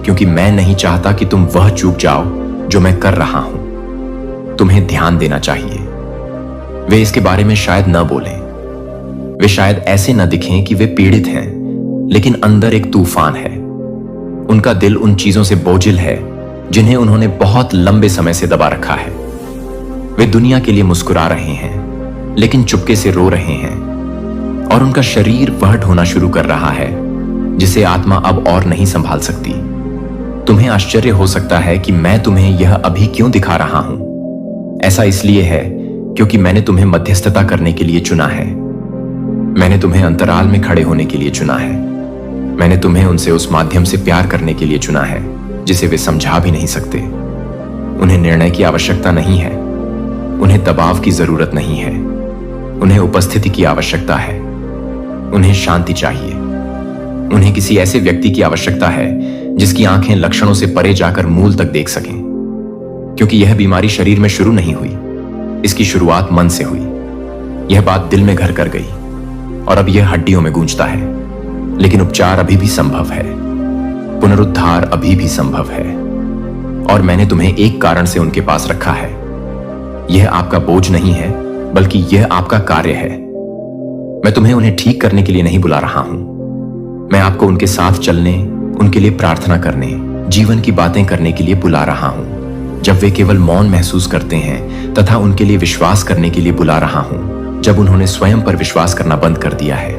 क्योंकि मैं नहीं चाहता कि तुम वह चूक जाओ जो मैं कर रहा हूं। तुम्हें ध्यान देना चाहिए। वे इसके बारे में शायद न बोलें, वे शायद ऐसे न दिखें कि वे पीड़ित हैं, लेकिन अंदर एक तूफान है। उनका दिल उन चीजों से बोझिल है जिन्हें उन्होंने बहुत लंबे समय से दबा रखा है। वे दुनिया के लिए मुस्कुरा रहे हैं, लेकिन चुपके से रो रहे हैं, और उनका शरीर वह ढोना शुरू कर रहा है जिसे आत्मा अब और नहीं संभाल सकती। तुम्हें आश्चर्य हो सकता है कि मैं तुम्हें यह अभी क्यों दिखा रहा हूं। ऐसा इसलिए है क्योंकि मैंने तुम्हें मध्यस्थता करने के लिए चुना है। मैंने तुम्हें अंतराल में खड़े होने के लिए चुना है। मैंने तुम्हें उनसे उस माध्यम से प्यार करने के लिए चुना है जिसे वे समझा भी नहीं सकते। उन्हें निर्णय की आवश्यकता नहीं है, उन्हें दबाव की जरूरत नहीं है, उन्हें उपस्थिति की आवश्यकता है। उन्हें शांति चाहिए। उन्हें किसी ऐसे व्यक्ति की आवश्यकता है जिसकी आंखें लक्षणों से परे जाकर मूल तक देख सकें, क्योंकि यह बीमारी शरीर में शुरू नहीं हुई, इसकी शुरुआत मन से हुई। यह बात दिल में घर कर गई, और अब यह हड्डियों में गूंजता है। लेकिन उपचार अभी भी संभव है, पुनरुद्धार अभी भी संभव है, और मैंने तुम्हें एक कारण से उनके पास रखा है। यह आपका बोझ नहीं है, बल्कि यह आपका कार्य है। मैं तुम्हें उन्हें ठीक करने के लिए नहीं बुला रहा हूं। मैं आपको उनके साथ चलने, उनके लिए प्रार्थना करने, जीवन की बातें करने के लिए बुला रहा हूं। जब वे केवल मौन महसूस करते हैं, तथा उनके लिए विश्वास करने के लिए बुला रहा हूं जब उन्होंने स्वयं पर विश्वास करना बंद कर दिया है।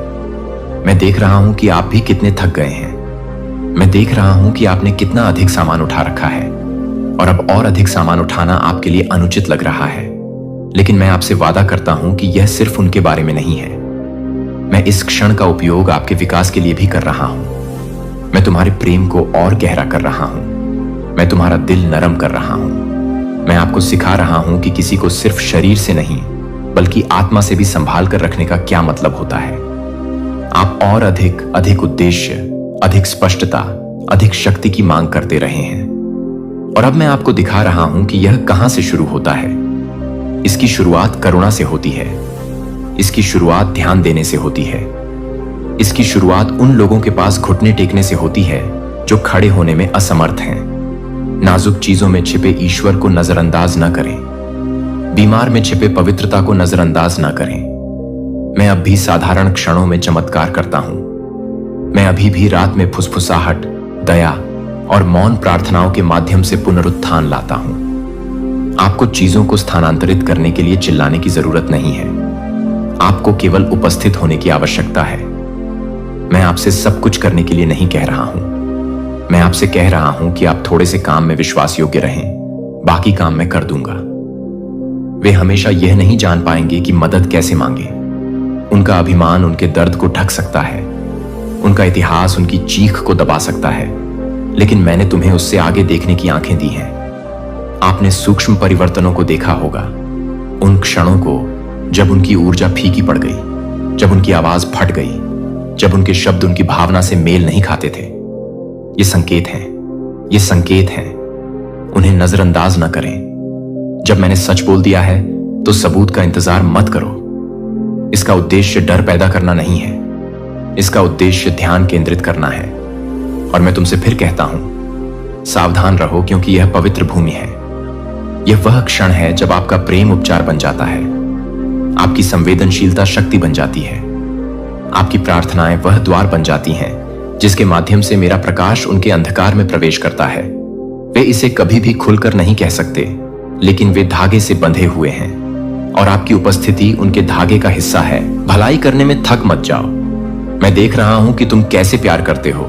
मैं देख रहा हूं कि आप भी कितने थक गए हैं। मैं देख रहा हूं कि आपने कितना अधिक सामान उठा रखा है, और अब और अधिक सामान उठाना आपके लिए अनुचित लग रहा है। लेकिन मैं आपसे वादा करता हूं कि यह सिर्फ उनके बारे में नहीं है। मैं इस क्षण का उपयोग आपके विकास के लिए भी कर रहा हूं। मैं तुम्हारे प्रेम को और गहरा कर रहा हूं। मैं तुम्हारा दिल नरम कर रहा हूं। मैं आपको सिखा रहा हूं कि किसी को सिर्फ शरीर से नहीं, बल्कि आत्मा से भी संभाल कर रखने का क्या मतलब होता है। आप और अधिक उद्देश्य, अधिक स्पष्टता, अधिक शक्ति की मांग करते रहे हैं, और अब मैं आपको दिखा रहा हूं कि यह कहां से शुरू होता है। इसकी शुरुआत करुणा से होती है। इसकी शुरुआत ध्यान देने से होती है। इसकी शुरुआत उन लोगों के पास घुटने टेकने से होती है जो खड़े होने में असमर्थ हैं। नाजुक चीजों में छिपे ईश्वर को नजरअंदाज न करें। बीमार में छिपे पवित्रता को नजरअंदाज न करें। मैं अब भी साधारण क्षणों में चमत्कार करता हूं। मैं अभी भी रात में फुसफुसाहट, दया और मौन प्रार्थनाओं के माध्यम से पुनरुत्थान लाता हूं। आपको चीजों को स्थानांतरित करने के लिए चिल्लाने की जरूरत नहीं है। आपको केवल उपस्थित होने की आवश्यकता है। मैं आपसे सब कुछ करने के लिए नहीं कह रहा हूं। मैं आपसे कह रहा हूं कि आप थोड़े से काम में विश्वास योग्य रहें, बाकी काम मैं कर दूंगा। वे हमेशा यह नहीं जान पाएंगे कि मदद कैसे मांगे। उनका अभिमान उनके दर्द को ढक सकता है, उनका इतिहास उनकी चीख को दबा सकता है, लेकिन मैंने तुम्हें उससे आगे देखने की आंखें दी हैं। आपने सूक्ष्म परिवर्तनों को देखा होगा, उन क्षणों को जब उनकी ऊर्जा फीकी पड़ गई, जब उनकी आवाज फट गई, जब उनके शब्द उनकी भावना से मेल नहीं खाते थे। ये संकेत हैं, ये संकेत हैं, उन्हें नजरअंदाज न करें। जब मैंने सच बोल दिया है तो सबूत का इंतजार मत करो। इसका उद्देश्य डर पैदा करना नहीं है, इसका उद्देश्य ध्यान केंद्रित करना है। और मैं तुमसे फिर कहता हूं, सावधान रहो, क्योंकि यह पवित्र भूमि है। यह वह क्षण है जब आपका प्रेम उपचार बन जाता है, आपकी संवेदनशीलता शक्ति बन जाती है, आपकी प्रार्थनाएं वह द्वार बन जाती हैं जिसके माध्यम से मेरा प्रकाश उनके अंधकार में प्रवेश करता है। वे इसे कभी भी खुलकर नहीं कह सकते, लेकिन वे धागे से बंधे हुए हैं और आपकी उपस्थिति उनके धागे का हिस्सा है। भलाई करने में थक मत जाओ। मैं देख रहा हूं कि तुम कैसे प्यार करते हो।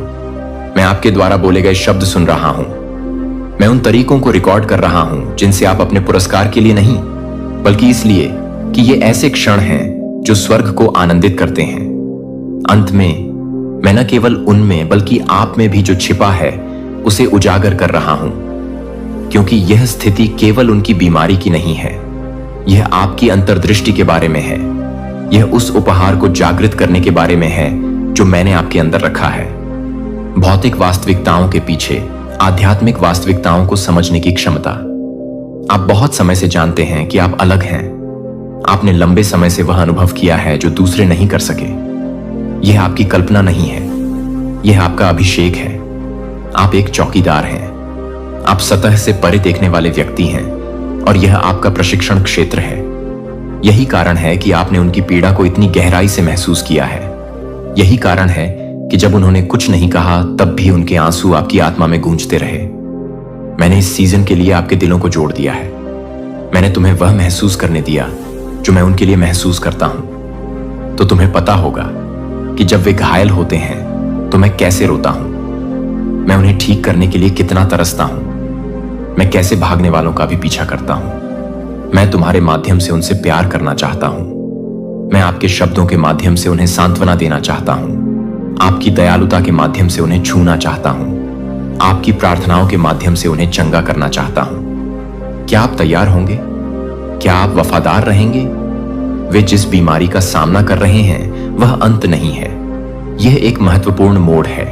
मैं आपके द्वारा बोले गए शब्द सुन रहा हूं। मैं उन तरीकों को रिकॉर्ड कर रहा हूं जिनसे आप अपने पुरस्कार के लिए नहीं, बल्कि इसलिए कि ये ऐसे क्षण हैं जो स्वर्ग को आनंदित करते हैं। अंत में मैं न केवल उनमें बल्कि आप में भी जो छिपा है उसे उजागर कर रहा हूं, क्योंकि यह स्थिति केवल उनकी बीमारी की नहीं है, यह आपकी अंतर्दृष्टि के बारे में है। यह उस उपहार को जागृत करने के बारे में है जो मैंने आपके अंदर रखा है। भौतिक वास्तविकताओं के पीछे आध्यात्मिक वास्तविकताओं को समझने की क्षमता। आप बहुत समय से जानते हैं कि आप अलग हैं। आपने लंबे समय से वह अनुभव किया है जो दूसरे नहीं कर सके। यह आपकी कल्पना नहीं है, यह आपका अभिषेक है। आप एक चौकीदार हैं। आप सतह से परे देखने वाले व्यक्ति हैं और यह आपका प्रशिक्षण क्षेत्र है। यही कारण है कि आपने उनकी पीड़ा को इतनी गहराई से महसूस किया है। यही कारण है कि जब उन्होंने कुछ नहीं कहा तब भी उनके आंसू आपकी आत्मा में गूंजते रहे। मैंने इस सीजन के लिए आपके दिलों को जोड़ दिया है। मैंने तुम्हें वह महसूस करने दिया जो मैं उनके लिए महसूस करता हूं। तो तुम्हें पता होगा कि जब वे घायल होते हैं तो मैं कैसे रोता हूं, मैं उन्हें ठीक करने के लिए कितना तरसता हूं, मैं कैसे भागने वालों का भी पीछा करता हूं। मैं तुम्हारे माध्यम से उनसे प्यार करना चाहता हूं। मैं आपके शब्दों के माध्यम से उन्हें सांत्वना देना चाहता हूं। आपकी दयालुता के माध्यम से उन्हें छूना चाहता हूं। आपकी प्रार्थनाओं के माध्यम से उन्हें चंगा करना चाहता हूं। क्या आप तैयार होंगे? क्या आप वफादार रहेंगे? वे जिस बीमारी का सामना कर रहे हैं वह अंत नहीं है, यह एक महत्वपूर्ण मोड़ है।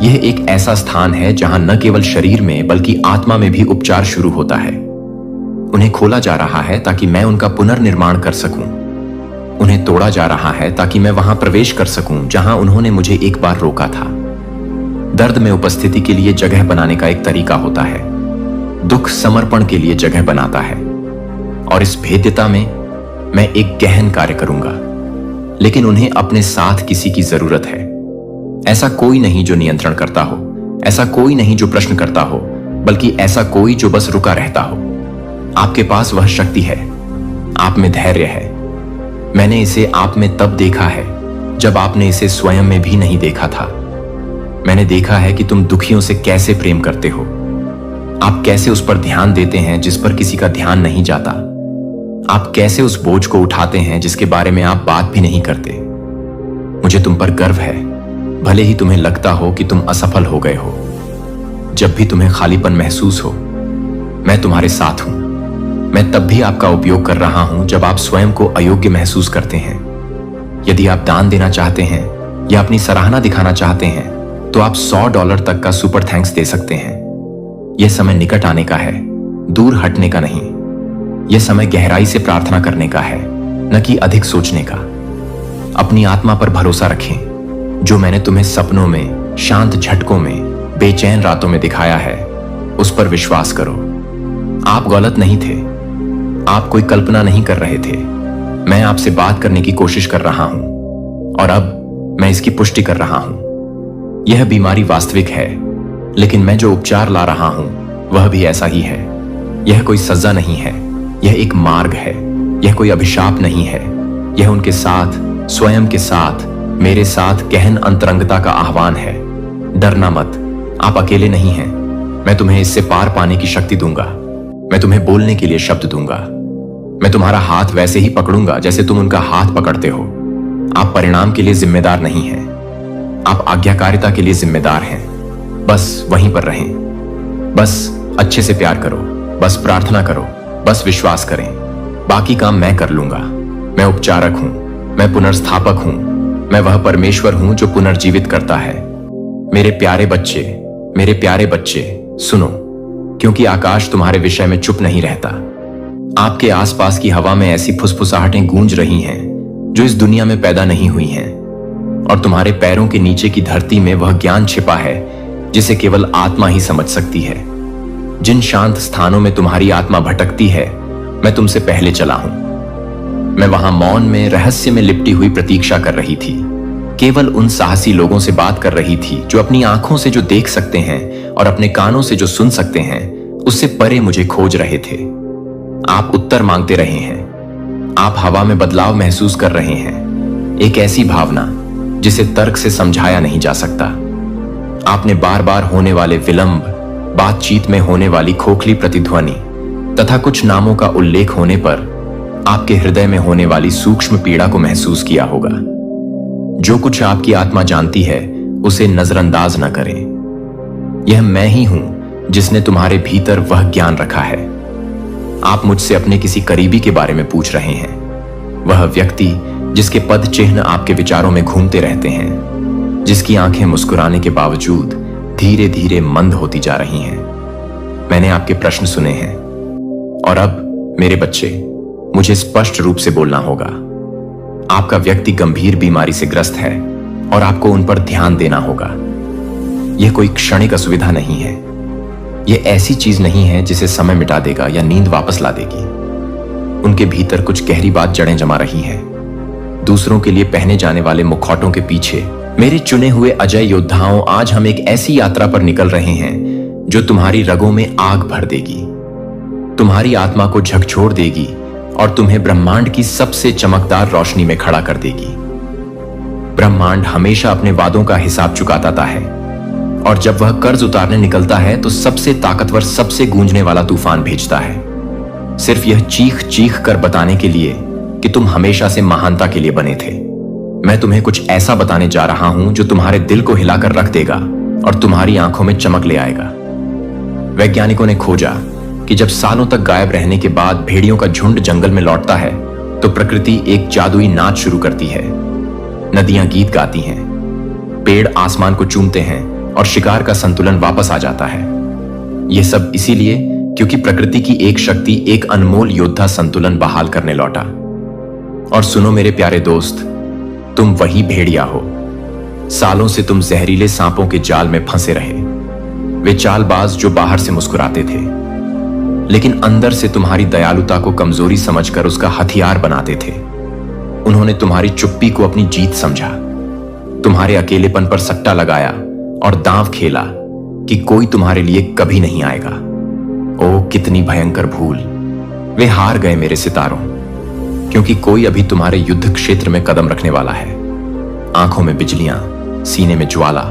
यह एक ऐसा स्थान है जहां न केवल शरीर में बल्कि आत्मा में भी उपचार शुरू होता है। उन्हें खोला जा रहा है ताकि मैं उनका पुनर्निर्माण कर सकूं। उन्हें तोड़ा जा रहा है ताकि मैं वहां प्रवेश कर सकूं जहां उन्होंने मुझे एक बार रोका था। दर्द में उपस्थिति के लिए जगह बनाने का एक तरीका होता है। दुख समर्पण के लिए जगह बनाता है। और इस भेद्यता में मैं एक गहन कार्य करूंगा, लेकिन उन्हें अपने साथ किसी की जरूरत है। ऐसा कोई नहीं जो नियंत्रण करता हो, ऐसा कोई नहीं जो प्रश्न करता हो, बल्कि ऐसा कोई जो बस रुका रहता हो। आपके पास वह शक्ति है, आप में धैर्य है। मैंने इसे आप में तब देखा है जब आपने इसे स्वयं में भी नहीं देखा था। मैंने देखा है कि तुम दुखियों से कैसे प्रेम करते हो। आप कैसे उस पर ध्यान देते हैं जिस पर किसी का ध्यान नहीं जाता। आप कैसे उस बोझ को उठाते हैं जिसके बारे में आप बात भी नहीं करते। मुझे तुम पर गर्व है, भले ही तुम्हें लगता हो कि तुम असफल हो गए हो। जब भी तुम्हें खालीपन महसूस हो, मैं तुम्हारे साथ हूं। मैं तब भी आपका उपयोग कर रहा हूं जब आप स्वयं को अयोग्य महसूस करते हैं। यदि आप दान देना चाहते हैं या अपनी सराहना दिखाना चाहते हैं तो आप $100 तक का सुपर थैंक्स दे सकते हैं। यह समय निकट आने का है, दूर हटने का नहीं। यह समय गहराई से प्रार्थना करने का है, न कि अधिक सोचने का। अपनी आत्मा पर भरोसा रखें। जो मैंने तुम्हें सपनों में, शांत झटकों में, बेचैन रातों में दिखाया है, उस पर विश्वास करो। आप गलत नहीं थे। आप कोई कल्पना नहीं कर रहे थे। मैं आपसे बात करने की कोशिश कर रहा हूं और अब मैं इसकी पुष्टि कर रहा हूं। यह बीमारी वास्तविक है, लेकिन मैं जो उपचार ला रहा हूं वह भी ऐसा ही है। यह कोई सजा नहीं है, यह एक मार्ग है। यह कोई अभिशाप नहीं है। यह उनके साथ, स्वयं के साथ, मेरे साथ गहन अंतरंगता का आह्वान है। डरना मत, आप अकेले नहीं हैं। मैं तुम्हें इससे पार पाने की शक्ति दूंगा। मैं तुम्हें बोलने के लिए शब्द दूंगा। मैं तुम्हारा हाथ वैसे ही पकड़ूंगा जैसे तुम उनका हाथ पकड़ते हो। आप परिणाम के लिए जिम्मेदार नहीं हैं, आप आज्ञाकारिता के लिए जिम्मेदार हैं। बस वहीं पर रहें। बस अच्छे से प्यार करो, बस प्रार्थना करो, बस विश्वास करें, बाकी काम मैं कर लूंगा। मैं उपचारक हूं, मैं पुनर्स्थापक हूं, मैं वह परमेश्वर हूं जो पुनर्जीवित करता है। मेरे प्यारे बच्चे सुनो, क्योंकि आकाश तुम्हारे विषय में चुप नहीं रहता। आपके आसपास की हवा में ऐसी फुसफुसाहटें गूंज रही हैं जो इस दुनिया में पैदा नहीं हुई हैं, और तुम्हारे पैरों के नीचे की धरती में वह ज्ञान छिपा है जिसे केवल आत्मा ही समझ सकती है। जिन शांत स्थानों में तुम्हारी आत्मा भटकती है, मैं तुमसे पहले चला हूं। मैं वहां मौन में, रहस्य में लिपटी हुई प्रतीक्षा कर रही थी। केवल उन साहसी लोगों से बात कर रही थी जो अपनी आंखों से जो देख सकते हैं और अपने कानों से जो सुन सकते हैं, उससे परे मुझे खोज रहे थे। आप उत्तर मांगते रहे हैं, आप हवा में बदलाव महसूस कर रहे हैं, एक ऐसी भावना जिसे तर्क से समझाया नहीं जा सकता। आपने बार बार होने वाले विलंब, बातचीत में होने वाली खोखली प्रतिध्वनि तथा कुछ नामों का उल्लेख होने पर आपके हृदय में होने वाली सूक्ष्म पीड़ा को महसूस किया होगा। जो कुछ आपकी आत्मा जानती है उसे नजरअंदाज न करें। यह मैं ही हूं जिसने तुम्हारे भीतर वह ज्ञान रखा है। आप मुझसे अपने किसी करीबी के बारे में पूछ रहे हैं, वह व्यक्ति जिसके पद चिन्ह आपके विचारों में घूमते रहते हैं, जिसकी आंखें मुस्कुराने के बावजूद धीरे धीरे मंद होती जा रही हैं। मैंने आपके प्रश्न सुने हैं और अब मेरे बच्चे, मुझे स्पष्ट रूप से बोलना होगा। आपका व्यक्ति गंभीर बीमारी से ग्रस्त है और आपको उन पर ध्यान देना होगा। यह कोई क्षणिक असुविधा नहीं है, यह ऐसी चीज नहीं है जिसे समय मिटा देगा या नींद वापस ला देगी। उनके भीतर कुछ गहरी बात जड़ें जमा रही हैं। दूसरों के लिए पहने जाने वाले मुखौटों के पीछे मेरे चुने हुए अजय योद्धाओं, आज हम एक ऐसी यात्रा पर निकल रहे हैं जो तुम्हारी रगों में आग भर देगी, तुम्हारी आत्मा को झकझोर देगी और तुम्हें ब्रह्मांड की सबसे चमकदार रोशनी में खड़ा कर देगी। ब्रह्मांड हमेशा अपने वादों का हिसाब चुकाता है, और जब वह कर्ज उतारने निकलता है तो सबसे ताकतवर, सबसे गूंजने वाला तूफान भेजता है, सिर्फ यह चीख चीख कर बताने के लिए कि तुम हमेशा से महानता के लिए बने थे। मैं तुम्हें कुछ ऐसा बताने जा रहा हूं जो तुम्हारे दिल को हिलाकर रख देगा और तुम्हारी आंखों में चमक ले आएगा। वैज्ञानिकों ने खोजा कि जब सालों तक गायब रहने के बाद भेड़ियों का झुंड जंगल में लौटता है तो प्रकृति एक जादुई नाच शुरू करती है। नदियां गीत गाती हैं, पेड़ आसमान को चूमते हैं और शिकार का संतुलन वापस आ जाता है। यह सब इसीलिए क्योंकि प्रकृति की एक शक्ति, एक अनमोल योद्धा संतुलन बहाल करने लौटा। और सुनो मेरे प्यारे दोस्त, तुम वही भेड़िया हो। सालों से तुम जहरीले सांपों के जाल में फंसे रहे, वे चालबाज जो बाहर से मुस्कुराते थे लेकिन अंदर से तुम्हारी दयालुता को कमजोरी समझकर उसका हथियार बनाते थे। उन्होंने तुम्हारी चुप्पी को अपनी जीत समझा, तुम्हारे अकेलेपन पर सट्टा लगाया और दांव खेला कि कोई तुम्हारे लिए कभी नहीं आएगा। ओ कितनी भयंकर भूल! वे हार गए मेरे सितारों, क्योंकि कोई अभी तुम्हारे युद्ध क्षेत्र में कदम रखने वाला है। आंखों में बिजलियां, सीने में ज्वाला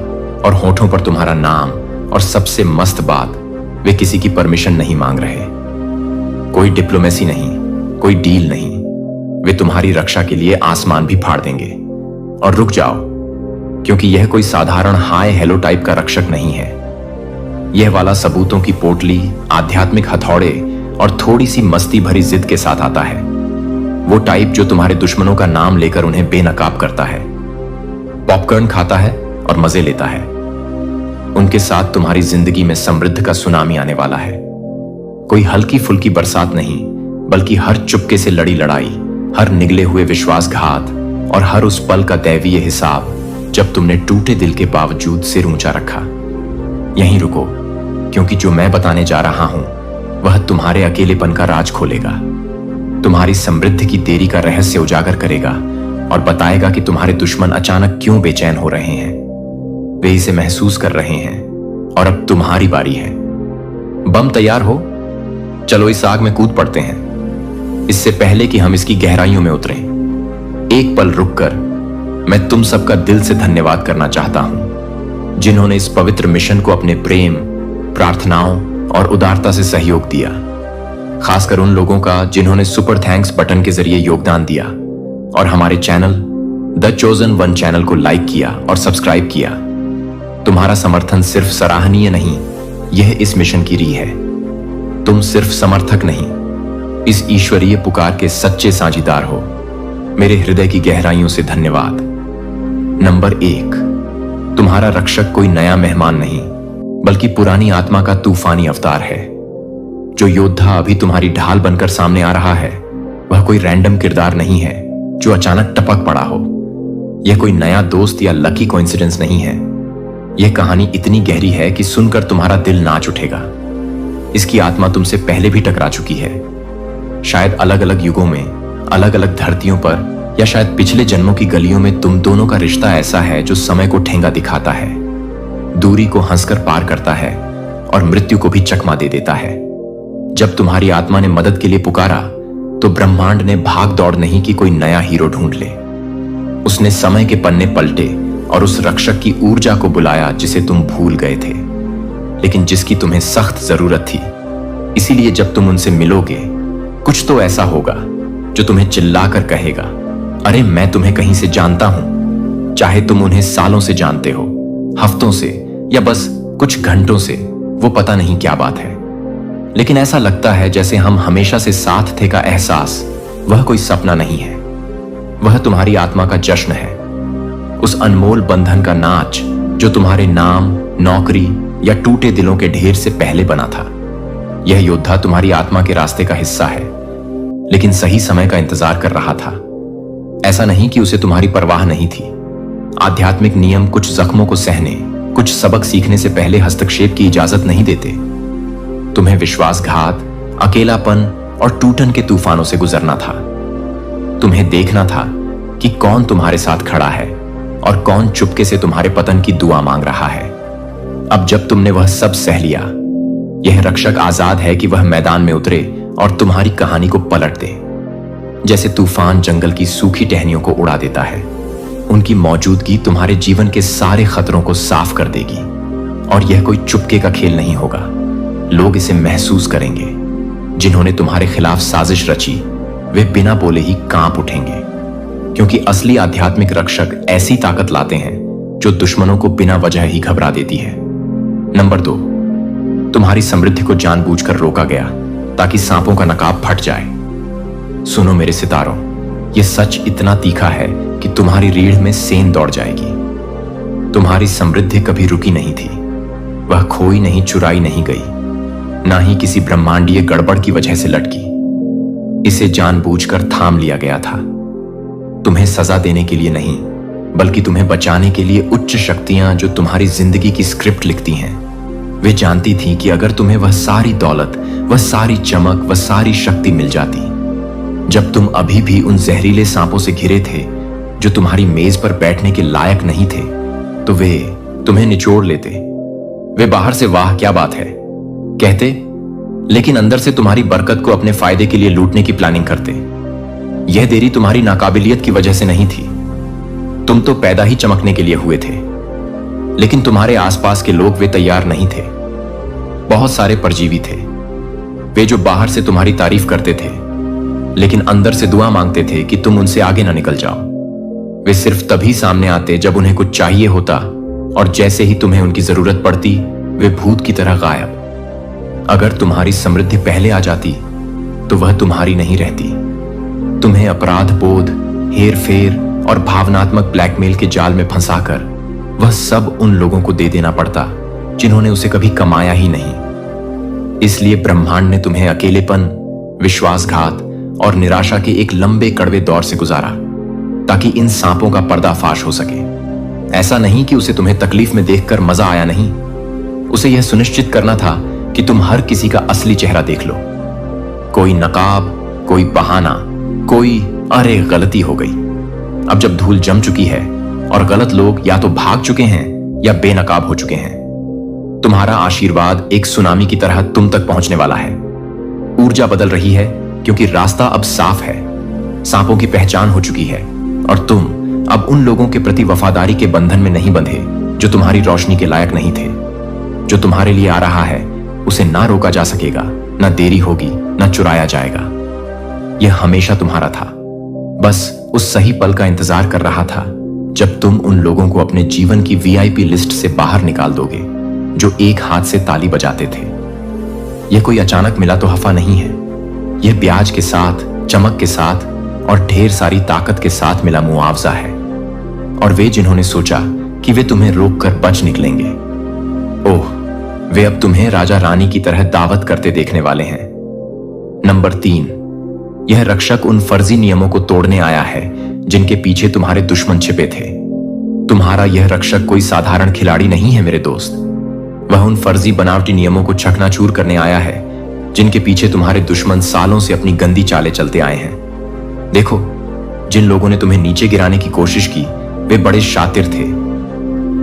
और होठों पर तुम्हारा नाम, और सबसे मस्त बात, वे किसी की परमिशन नहीं मांग रहे। कोई डिप्लोमेसी नहीं, कोई डील नहीं, वे तुम्हारी रक्षा के लिए आसमान भी फाड़ देंगे। और रुक जाओ, क्योंकि यह कोई साधारण हाय हेलो टाइप का रक्षक नहीं है। यह वाला सबूतों की पोटली, आध्यात्मिक हथौड़े और थोड़ी सी मस्ती भरी जिद के साथ आता है। वो टाइप जो तुम्हारे दुश्मनों का नाम लेकर उन्हें बेनकाब करता है, पॉपकॉर्न खाता है और मजे लेता है। उनके साथ तुम्हारी जिंदगी में समृद्धि का सुनामी आने वाला है। कोई हल्की फुल्की बरसात नहीं, बल्कि हर चुपके से लड़ी लड़ाई, हर निगले हुए विश्वासघात और हर उस पल का दैवीय हिसाब जब तुमने टूटे दिल के बावजूद सिर ऊंचा रखा। यहीं रुको, क्योंकि जो मैं बताने जा रहा हूं वह तुम्हारे अकेलेपन का राज खोलेगा, तुम्हारी समृद्धि की देरी का रहस्य उजागर करेगा और बताएगा कि तुम्हारे दुश्मन अचानक क्यों बेचैन हो रहे हैं। वे इसे महसूस कर रहे हैं और अब तुम्हारी बारी है। बम तैयार हो? चलो इस आग में कूद पड़ते हैं। इससे पहले कि हम इसकी गहराइयों में उतरें, एक पल रुककर मैं तुम सबका दिल से धन्यवाद करना चाहता हूं, जिन्होंने इस पवित्र मिशन को अपने प्रेम, प्रार्थनाओं और उदारता से सहयोग दिया। खासकर उन लोगों का जिन्होंने सुपर थैंक्स बटन के जरिए योगदान दिया और हमारे channel the chosen one channel को लाइक किया और सब्सक्राइब किया। तुम्हारा समर्थन सिर्फ सराहनीय नहीं, यह इस मिशन की रीढ़ है। तुम सिर्फ समर्थक नहीं, इस ईश्वरीय पुकार के सच्चे साझीदार हो। मेरे हृदय की गहराइयों से धन्यवाद। नंबर 1, तुम्हारा रक्षक कोई नया मेहमान नहीं, बल्कि पुरानी आत्मा का तूफानी अवतार है। जो योद्धा अभी तुम्हारी ढाल बनकर सामने आ रहा है, वह कोई रैंडम किरदार नहीं है जो अचानक टपक पड़ा हो। यह कोई नया दोस्त या लकी कोइंसिडेंस नहीं है। यह कहानी इतनी गहरी है कि सुनकर तुम्हारा दिल नाच उठेगा। इसकी आत्मा तुमसे पहले भी टकरा चुकी है, शायद अलग अलग युगों में, अलग अलग धरतियों पर, या शायद पिछले जन्मों की गलियों में। तुम दोनों का रिश्ता ऐसा है जो समय को ठेंगा दिखाता है, दूरी को हंसकर पार करता है और मृत्यु को भी चकमा दे देता है। जब तुम्हारी आत्मा ने मदद के लिए पुकारा, तो ब्रह्मांड ने भाग दौड़ नहीं की कोई नया हीरो ढूंढ ले। उसने समय के पन्ने पलटे और उस रक्षक की ऊर्जा को बुलाया जिसे तुम भूल गए थे, लेकिन जिसकी तुम्हें सख्त जरूरत थी। इसीलिए जब तुम उनसे मिलोगे, कुछ तो ऐसा होगा जो तुम्हें चिल्लाकर कहेगा, अरे मैं तुम्हें कहीं से जानता हूं। चाहे तुम उन्हें सालों से जानते हो, हफ्तों से, या बस कुछ घंटों से, वो पता नहीं क्या बात है, लेकिन ऐसा लगता है जैसे हम हमेशा से साथ थे का एहसास वह कोई सपना नहीं है। वह तुम्हारी आत्मा का जश्न है, उस अनमोल बंधन का नाच जो तुम्हारे नाम, नौकरी या टूटे दिलों के ढेर से पहले बना था। यह योद्धा तुम्हारी आत्मा के रास्ते का हिस्सा है, लेकिन सही समय का इंतजार कर रहा था। ऐसा नहीं कि उसे तुम्हारी परवाह नहीं थी। आध्यात्मिक नियम कुछ जख्मों को सहने, कुछ सबक सीखने से पहले हस्तक्षेप की इजाजत नहीं देते। तुम्हें विश्वासघात, अकेलापन और टूटन के तूफानों से गुजरना था। तुम्हें देखना था कि कौन तुम्हारे साथ खड़ा है और कौन चुपके से तुम्हारे पतन की दुआ मांग रहा है। अब जब तुमने वह सब सह लिया, यह रक्षक आजाद है कि वह मैदान में उतरे और तुम्हारी कहानी को पलट दे। जैसे तूफान जंगल की सूखी टहनियों को उड़ा देता है, उनकी मौजूदगी तुम्हारे जीवन के सारे खतरों को साफ कर देगी। और यह कोई चुपके का खेल नहीं होगा, लोग इसे महसूस करेंगे। जिन्होंने तुम्हारे खिलाफ साजिश रची, वे बिना बोले ही कांप उठेंगे, क्योंकि असली आध्यात्मिक रक्षक ऐसी ताकत लाते हैं जो दुश्मनों को बिना वजह ही घबरा देती है। नंबर 2, तुम्हारी समृद्धि को जानबूझकर रोका गया ताकि सांपों का नकाब फट जाए। सुनो मेरे सितारों, यह सच इतना तीखा है कि तुम्हारी रीढ़ में सेंध दौड़ जाएगी। तुम्हारी समृद्धि कभी रुकी नहीं थी, वह खोई नहीं, चुराई नहीं गई, ना ही किसी ब्रह्मांडीय गड़बड़ की वजह से लटकी। इसे जानबूझकर थाम लिया गया था, तुम्हें सजा देने के लिए नहीं, बल्कि तुम्हें बचाने के लिए। उच्च शक्तियां जो तुम्हारी जिंदगी की स्क्रिप्ट लिखती हैं, वे जानती थीं कि अगर तुम्हें वह सारी दौलत, वह सारी चमक, वह सारी शक्ति मिल जाती, जब तुम अभी भी उन जहरीले सांपों से घिरे थे जो तुम्हारी मेज पर बैठने के लायक नहीं थे, तो वे तुम्हें निचोड़ लेते। वे बाहर से वाह क्या बात है कहते, लेकिन अंदर से तुम्हारी बरकत को अपने फायदे के लिए लूटने की प्लानिंग करते। यह देरी तुम्हारी नाकाबिलियत की वजह से नहीं थी, तुम तो पैदा ही चमकने के लिए हुए थे, लेकिन तुम्हारे आसपास के लोग वे तैयार नहीं थे। बहुत सारे परजीवी थे, वे जो बाहर से तुम्हारी तारीफ करते थे, लेकिन अंदर से दुआ मांगते थे कि तुम उनसे आगे ना निकल जाओ। वे सिर्फ तभी सामने आते जब उन्हें कुछ चाहिए होता, और जैसे ही तुम्हें उनकी जरूरत पड़ती, वे भूत की तरह गायब। अगर तुम्हारी समृद्धि पहले आ जाती, तो वह तुम्हारी नहीं रहती। तुम्हें अपराध बोध, हेर फेर और भावनात्मक ब्लैकमेल के जाल में फंसाकर वह सब उन लोगों को दे देना पड़ता जिन्होंने उसे कभी कमाया ही नहीं। इसलिए ब्रह्मांड ने तुम्हें अकेलेपन, विश्वासघात और निराशा के एक लंबे कड़वे दौर से गुजारा, ताकि इन सांपों का पर्दाफाश हो सके। ऐसा नहीं कि उसे तुम्हें तकलीफ में देखकर मजा आया नहीं, उसे यह सुनिश्चित करना था कि तुम हर किसी का असली चेहरा देख लो। कोई नकाब, कोई बहाना, कोई अरे गलती हो गई। अब जब धूल जम चुकी है और गलत लोग या तो भाग चुके हैं या बेनकाब हो चुके हैं, तुम्हारा आशीर्वाद एक सुनामी की तरह तुम तक पहुंचने वाला है। ऊर्जा बदल रही है क्योंकि रास्ता अब साफ है, सांपों की पहचान हो चुकी है, और तुम अब उन लोगों के प्रति वफादारी के बंधन में नहीं बंधे जो तुम्हारी रोशनी के लायक नहीं थे। जो तुम्हारे लिए आ रहा है उसे ना रोका जा सकेगा, ना देरी होगी, ना चुराया जाएगा। यह हमेशा तुम्हारा था, बस उस सही पल का इंतजार कर रहा था जब तुम उन लोगों को अपने जीवन की VIP लिस्ट से बाहर निकाल दोगे जो एक हाथ से ताली बजाते थे। यह कोई अचानक मिला तोहफा नहीं है। यह ब्याज के साथ, चमक के साथ और ढेर सारी ताकत के साथ मिला मुआवजा है। और वे जिन्होंने सोचा कि वे तुम्हें रोककर बच निकलेंगे, ओह, वे अब तुम्हें राजा रानी की तरह दावत करते देखने वाले हैं। नंबर 3, यह रक्षक उन फर्जी नियमों को तोड़ने आया है जिनके पीछे तुम्हारे दुश्मन छिपे थे। तुम्हारा यह रक्षक कोई साधारण खिलाड़ी नहीं है मेरे दोस्त। वह उन फर्जी बनावटी नियमों को चकनाचूर करने आया है जिनके पीछे तुम्हारे दुश्मन सालों से अपनी गंदी चालें चलते आए हैं। देखो, जिन लोगों ने तुम्हें नीचे गिराने की कोशिश की वे बड़े शातिर थे।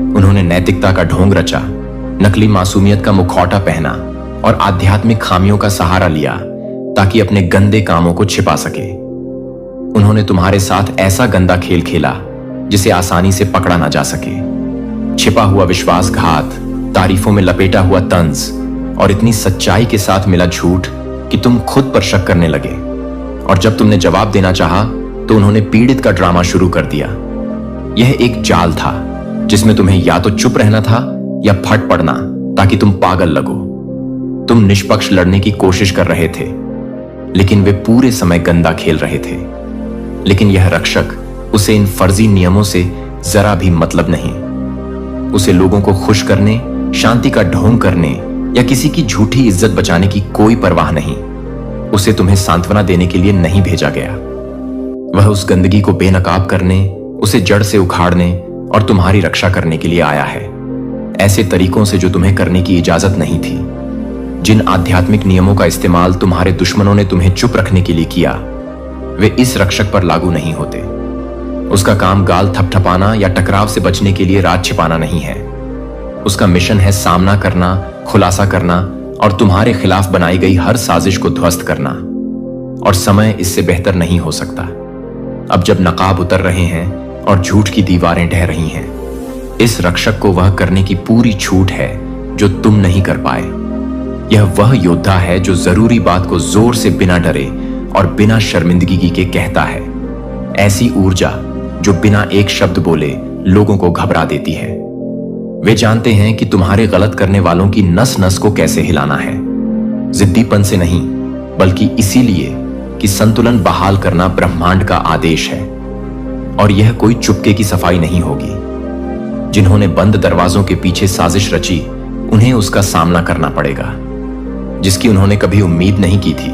उन्होंने नैतिकता का ढोंग रचा, नकली मासूमियत का मुखौटा पहना और आध्यात्मिक खामियों का सहारा लिया ताकि अपने गंदे कामों को छिपा सके। उन्होंने तुम्हारे साथ ऐसा गंदा खेल खेला जिसे आसानी से पकड़ा ना जा सके। छिपा हुआ विश्वासघात, तारीफों में लपेटा हुआ तंज और इतनी सच्चाई के साथ मिला झूठ कि तुम खुद पर शक करने लगे। और जब तुमने जवाब देना चाहा तो उन्होंने पीड़ित का ड्रामा शुरू कर दिया। यह एक जाल था जिसमें तुम्हें या तो चुप रहना था या फट पड़ना ताकि तुम पागल लगो। तुम निष्पक्ष लड़ने की कोशिश कर रहे थे, लेकिन वे पूरे समय गंदा खेल रहे थे। लेकिन यह रक्षक, उसे इन फर्जी नियमों से जरा भी मतलब नहीं। उसे लोगों को खुश करने, शांति का ढोंग करने या किसी की झूठी इज्जत बचाने की कोई परवाह नहीं। उसे तुम्हें सांत्वना देने के लिए नहीं भेजा गया। वह उस गंदगी को बेनकाब करने, उसे जड़ से उखाड़ने और तुम्हारी रक्षा करने के लिए आया है, ऐसे तरीकों से जो तुम्हें करने की इजाजत नहीं थी। जिन आध्यात्मिक नियमों का इस्तेमाल तुम्हारे दुश्मनों ने तुम्हें चुप रखने के लिए किया, वे इस रक्षक पर लागू नहीं होते। उसका काम गाल थपथपाना या टकराव से बचने के लिए राज छिपाना नहीं है। उसका मिशन है सामना करना, खुलासा करना और तुम्हारे खिलाफ बनाई गई हर साजिश को ध्वस्त करना। और समय इससे बेहतर नहीं हो सकता। अब जब नकाब उतर रहे हैं और झूठ की दीवारें ढह रही हैं, इस रक्षक को वह करने की पूरी छूट है जो तुम नहीं कर पाए। यह वह योद्धा है जो जरूरी बात को जोर से बिना डरे और बिना शर्मिंदगी के कहता है। ऐसी ऊर्जा जो बिना एक शब्द बोले लोगों को घबरा देती है। वे जानते हैं कि तुम्हारे गलत करने वालों की नस नस को कैसे हिलाना है। जिद्दीपन से नहीं, बल्कि इसीलिए कि संतुलन बहाल करना ब्रह्मांड का आदेश है। और यह कोई चुपके की सफाई नहीं होगी। जिन्होंने बंद दरवाजों के पीछे साजिश रची, उन्हें उसका सामना करना पड़ेगा, जिसकी उन्होंने कभी उम्मीद नहीं की थी।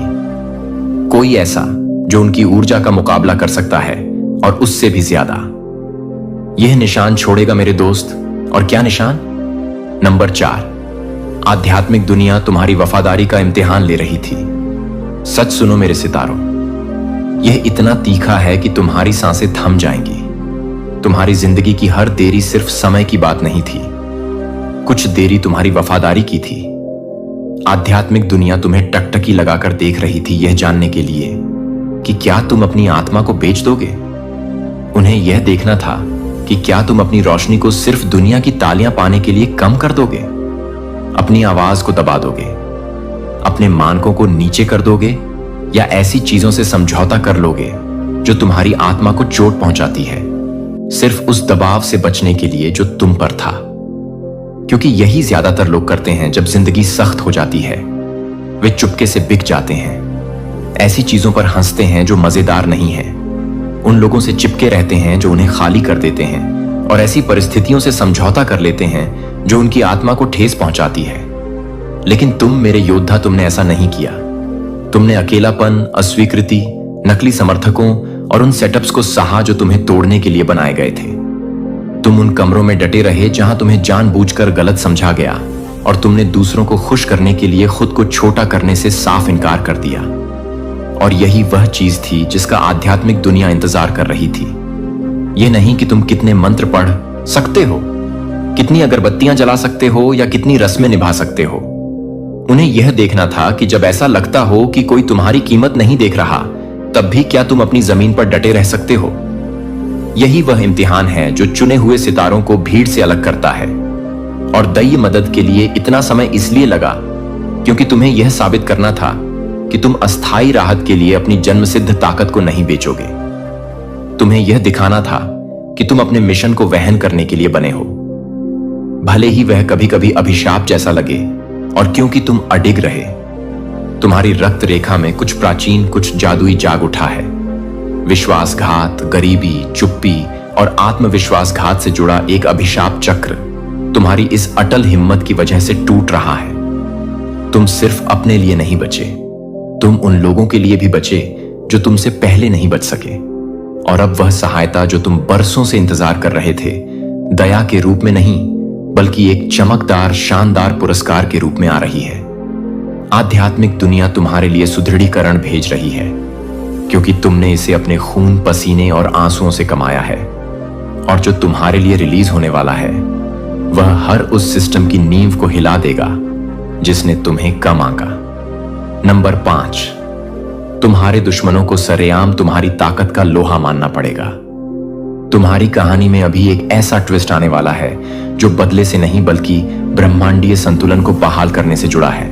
कोई ऐसा जो उनकी ऊर्जा का मुकाबला कर सकता है, और उससे भी ज्यादा। यह निशान छोड़ेगा मेरे दोस्त। और क्या निशान? नंबर 4, आध्यात्मिक दुनिया तुम्हारी वफादारी का इम्तिहान ले रही थी। सच सुनो मेरे सितारों, यह इतना तीखा है कि तुम्हारी सांसें थम जाएंगी। तुम्हारी जिंदगी की हर देरी सिर्फ समय की बात नहीं थी, कुछ देरी तुम्हारी वफादारी की थी। आध्यात्मिक दुनिया तुम्हें टकटकी लगाकर देख रही थी, यह जानने के लिए कि क्या तुम अपनी आत्मा को बेच दोगे। उन्हें यह देखना था कि क्या तुम अपनी रोशनी को सिर्फ दुनिया की तालियां पाने के लिए कम कर दोगे, अपनी आवाज को दबा दोगे, अपने मानकों को नीचे कर दोगे, या ऐसी चीजों से समझौता कर लोगे जो तुम्हारी आत्मा को चोट पहुंचाती है, सिर्फ उस दबाव से बचने के लिए जो तुम पर था। क्योंकि यही ज्यादातर लोग करते हैं जब जिंदगी सख्त हो जाती है। वे चुपके से बिक जाते हैं, ऐसी चीजों पर हंसते हैं जो मजेदार नहीं है, उन लोगों से चिपके रहते हैं जो उन्हें खाली कर देते हैं, और ऐसी परिस्थितियों से समझौता कर लेते हैं जो उनकी आत्मा को ठेस पहुंचाती है। लेकिन तुम मेरे योद्धा, तुमने ऐसा नहीं किया। तुमने अकेलापन, अस्वीकृति, नकली समर्थकों और उन सेटअप्स को सहा जो तुम्हें तोड़ने के लिए बनाए गए थे। तुम उन कमरों में डटे रहे जहां तुम्हें जानबूझकर गलत समझा गया, और तुमने दूसरों को खुश करने के लिए खुद को छोटा करने से साफ इनकार कर दिया। और यही वह चीज थी जिसका आध्यात्मिक दुनिया इंतजार कर रही थी। यह नहीं कि तुम कितने मंत्र पढ़ सकते हो, कितनी अगरबत्तियां जला सकते हो या कितनी रस्में निभा सकते हो। उन्हें यह देखना था कि जब ऐसा लगता हो कि कोई तुम्हारी कीमत नहीं देख रहा, तब भी क्या तुम अपनी जमीन पर डटे रह सकते हो। यही वह इम्तिहान है जो चुने हुए सितारों को भीड़ से अलग करता है। और दैवीय मदद के लिए इतना समय इसलिए लगा क्योंकि तुम्हें यह साबित करना था कि तुम अस्थायी राहत के लिए अपनी जन्मसिद्ध ताकत को नहीं बेचोगे। तुम्हें यह दिखाना था कि तुम अपने मिशन को वहन करने के लिए बने हो, भले ही वह कभी कभी अभिशाप जैसा लगे। और क्योंकि तुम अडिग रहे, तुम्हारी रक्त रेखा में कुछ प्राचीन, कुछ जादुई जाग उठा है। विश्वासघात, गरीबी, चुप्पी और आत्मविश्वासघात से जुड़ा एक अभिशाप चक्र तुम्हारी इस अटल हिम्मत की वजह से टूट रहा है। तुम सिर्फ अपने लिए नहीं बचे, तुम उन लोगों के लिए भी बचे जो तुमसे पहले नहीं बच सके। और अब वह सहायता जो तुम बरसों से इंतजार कर रहे थे, दया के रूप में नहीं बल्कि एक चमकदार, शानदार पुरस्कार के रूप में आ रही है। आध्यात्मिक दुनिया तुम्हारे लिए सुदृढ़ीकरण भेज रही है, क्योंकि तुमने इसे अपने खून, पसीने और आंसुओं से कमाया है। और जो तुम्हारे लिए रिलीज होने वाला है वह हर उस सिस्टम की नींव को हिला देगा जिसने तुम्हें कम आंका। नंबर 5, तुम्हारे दुश्मनों को सरेआम तुम्हारी ताकत का लोहा मानना पड़ेगा। तुम्हारी कहानी में अभी एक ऐसा ट्विस्ट आने वाला है जो बदले से नहीं बल्कि ब्रह्मांडीय संतुलन को बहाल करने से जुड़ा है।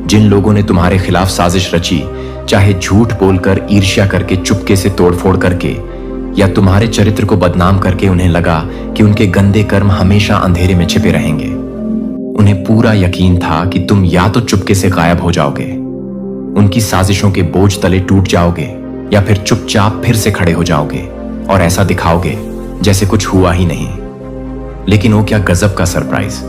जिन लोगों ने तुम्हारे खिलाफ साजिश रची, चाहे झूठ बोलकर, ईर्ष्या करके, चुपके से तोड़फोड़ करके या तुम्हारे चरित्र को बदनाम करके उन्हें लगा कि उनके गंदे कर्म हमेशा अंधेरे में छिपे रहेंगे। उन्हें पूरा यकीन था कि तुम या तो चुपके से गायब हो जाओगे, उनकी साजिशों के बोझ तले टूट जाओगे, या फिर चुपचाप फिर से खड़े हो जाओगे और ऐसा दिखाओगे जैसे कुछ हुआ ही नहीं। लेकिन वो क्या गजब का सरप्राइज!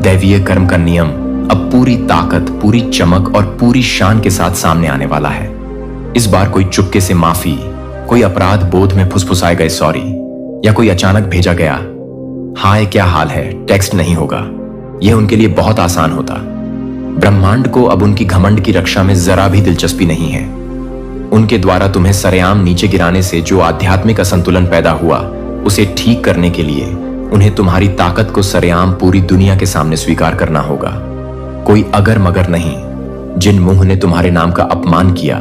दैवीय कर्म का नियम अब पूरी ताकत, पूरी चमक और पूरी शान के साथ सामने आने वाला है। इस बार कोई चुपके से माफी, कोई अपराध बोध में फुसफुसाए गए सॉरी, या कोई अचानक भेजा गया हाय क्या हाल है टेक्स्ट नहीं होगा। यह उनके लिए बहुत आसान होता। ब्रह्मांड को अब उनकी घमंड की रक्षा में जरा भी दिलचस्पी नहीं है। उनके द्वारा तुम्हें सरेआम नीचे गिराने से जो आध्यात्मिक असंतुलन पैदा हुआ, उसे ठीक करने के लिए उन्हें तुम्हारी ताकत को सरेआम पूरी दुनिया के सामने स्वीकार करना होगा। कोई अगर मगर नहीं। जिन मुंह ने तुम्हारे नाम का अपमान किया,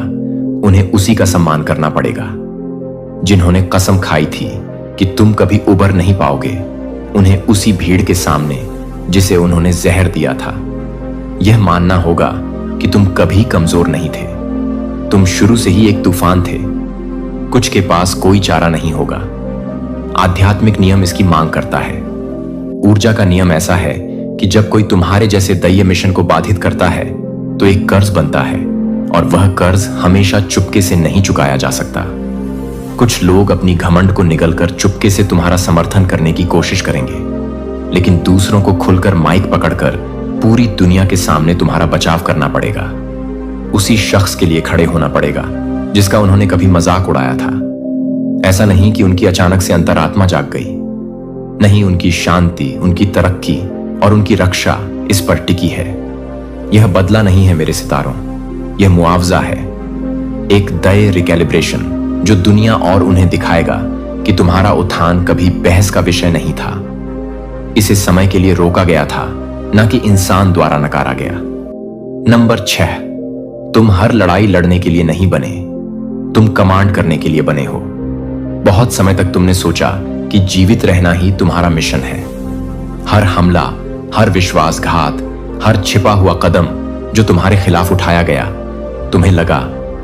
उन्हें उसी का सम्मान करना पड़ेगा। जिन्होंने कसम खाई थी कि तुम कभी उबर नहीं पाओगे, उन्हें उसी भीड़ के सामने जिसे उन्होंने जहर दिया था, यह मानना होगा कि तुम कभी कमजोर नहीं थे। तुम शुरू से ही एक तूफान थे। कुछ के पास कोई चारा नहीं होगा। आध्यात्मिक नियम इसकी मांग करता है। ऊर्जा का नियम ऐसा है कि जब कोई तुम्हारे जैसे दैवीय मिशन को बाधित करता है तो एक कर्ज बनता है, और वह कर्ज हमेशा चुपके से नहीं चुकाया जा सकता। कुछ लोग अपनी घमंड को निगलकर चुपके से तुम्हारा समर्थन करने की कोशिश करेंगे, लेकिन दूसरों को खुलकर माइक पकड़कर पूरी दुनिया के सामने तुम्हारा बचाव करना पड़ेगा। उसी शख्स के लिए खड़े होना पड़ेगा जिसका उन्होंने कभी मजाक उड़ाया था। ऐसा नहीं कि उनकी अचानक से अंतरात्मा जाग गई, नहीं, उनकी शांति, उनकी तरक्की और उनकी रक्षा इस पर टिकी है। यह बदला नहीं है मेरे सितारों, यह मुआवजा है, एक दय रिकैलिब्रेशन जो दुनिया और उन्हें दिखाएगा कि तुम्हारा उत्थान कभी बहस का विषय नहीं था। इसे समय के लिए रोका गया था, न कि इंसान द्वारा नकारा गया। नंबर 6, तुम हर लड़ाई लड़ने के लिए नहीं बने, तुम कमांड करने के लिए बने हो। बहुत समय तक तुमने सोचा कि जीवित रहना ही तुम्हारा मिशन है। हर हमला, हर विश्वासघात, हर छिपा हुआ कदम जो तुम्हारे खिलाफ उठाया गया, तुम्हें लगा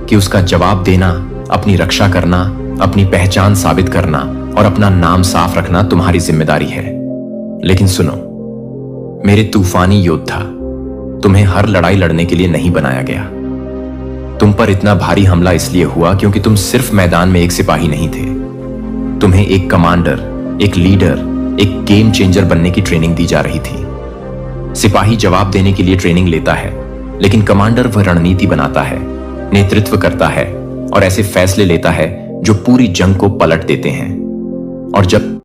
कि उसका जवाब देना, अपनी रक्षा करना, अपनी पहचान साबित करना और अपना नाम साफ रखना तुम्हारी जिम्मेदारी है। लेकिन सुनो मेरे तूफानी योद्धा, तुम्हें हर लड़ाई लड़ने के लिए नहीं बनाया गया। तुम पर इतना भारी हमला इसलिए हुआ क्योंकि तुम सिर्फ मैदान में एक सिपाही नहीं थे। तुम्हें एक कमांडर, एक लीडर, एक गेम चेंजर बनने की ट्रेनिंग दी जा रही थी। सिपाही जवाब देने के लिए ट्रेनिंग लेता है, लेकिन कमांडर वह रणनीति बनाता है, नेतृत्व करता है और ऐसे फैसले लेता है जो पूरी जंग को पलट देते हैं। और जब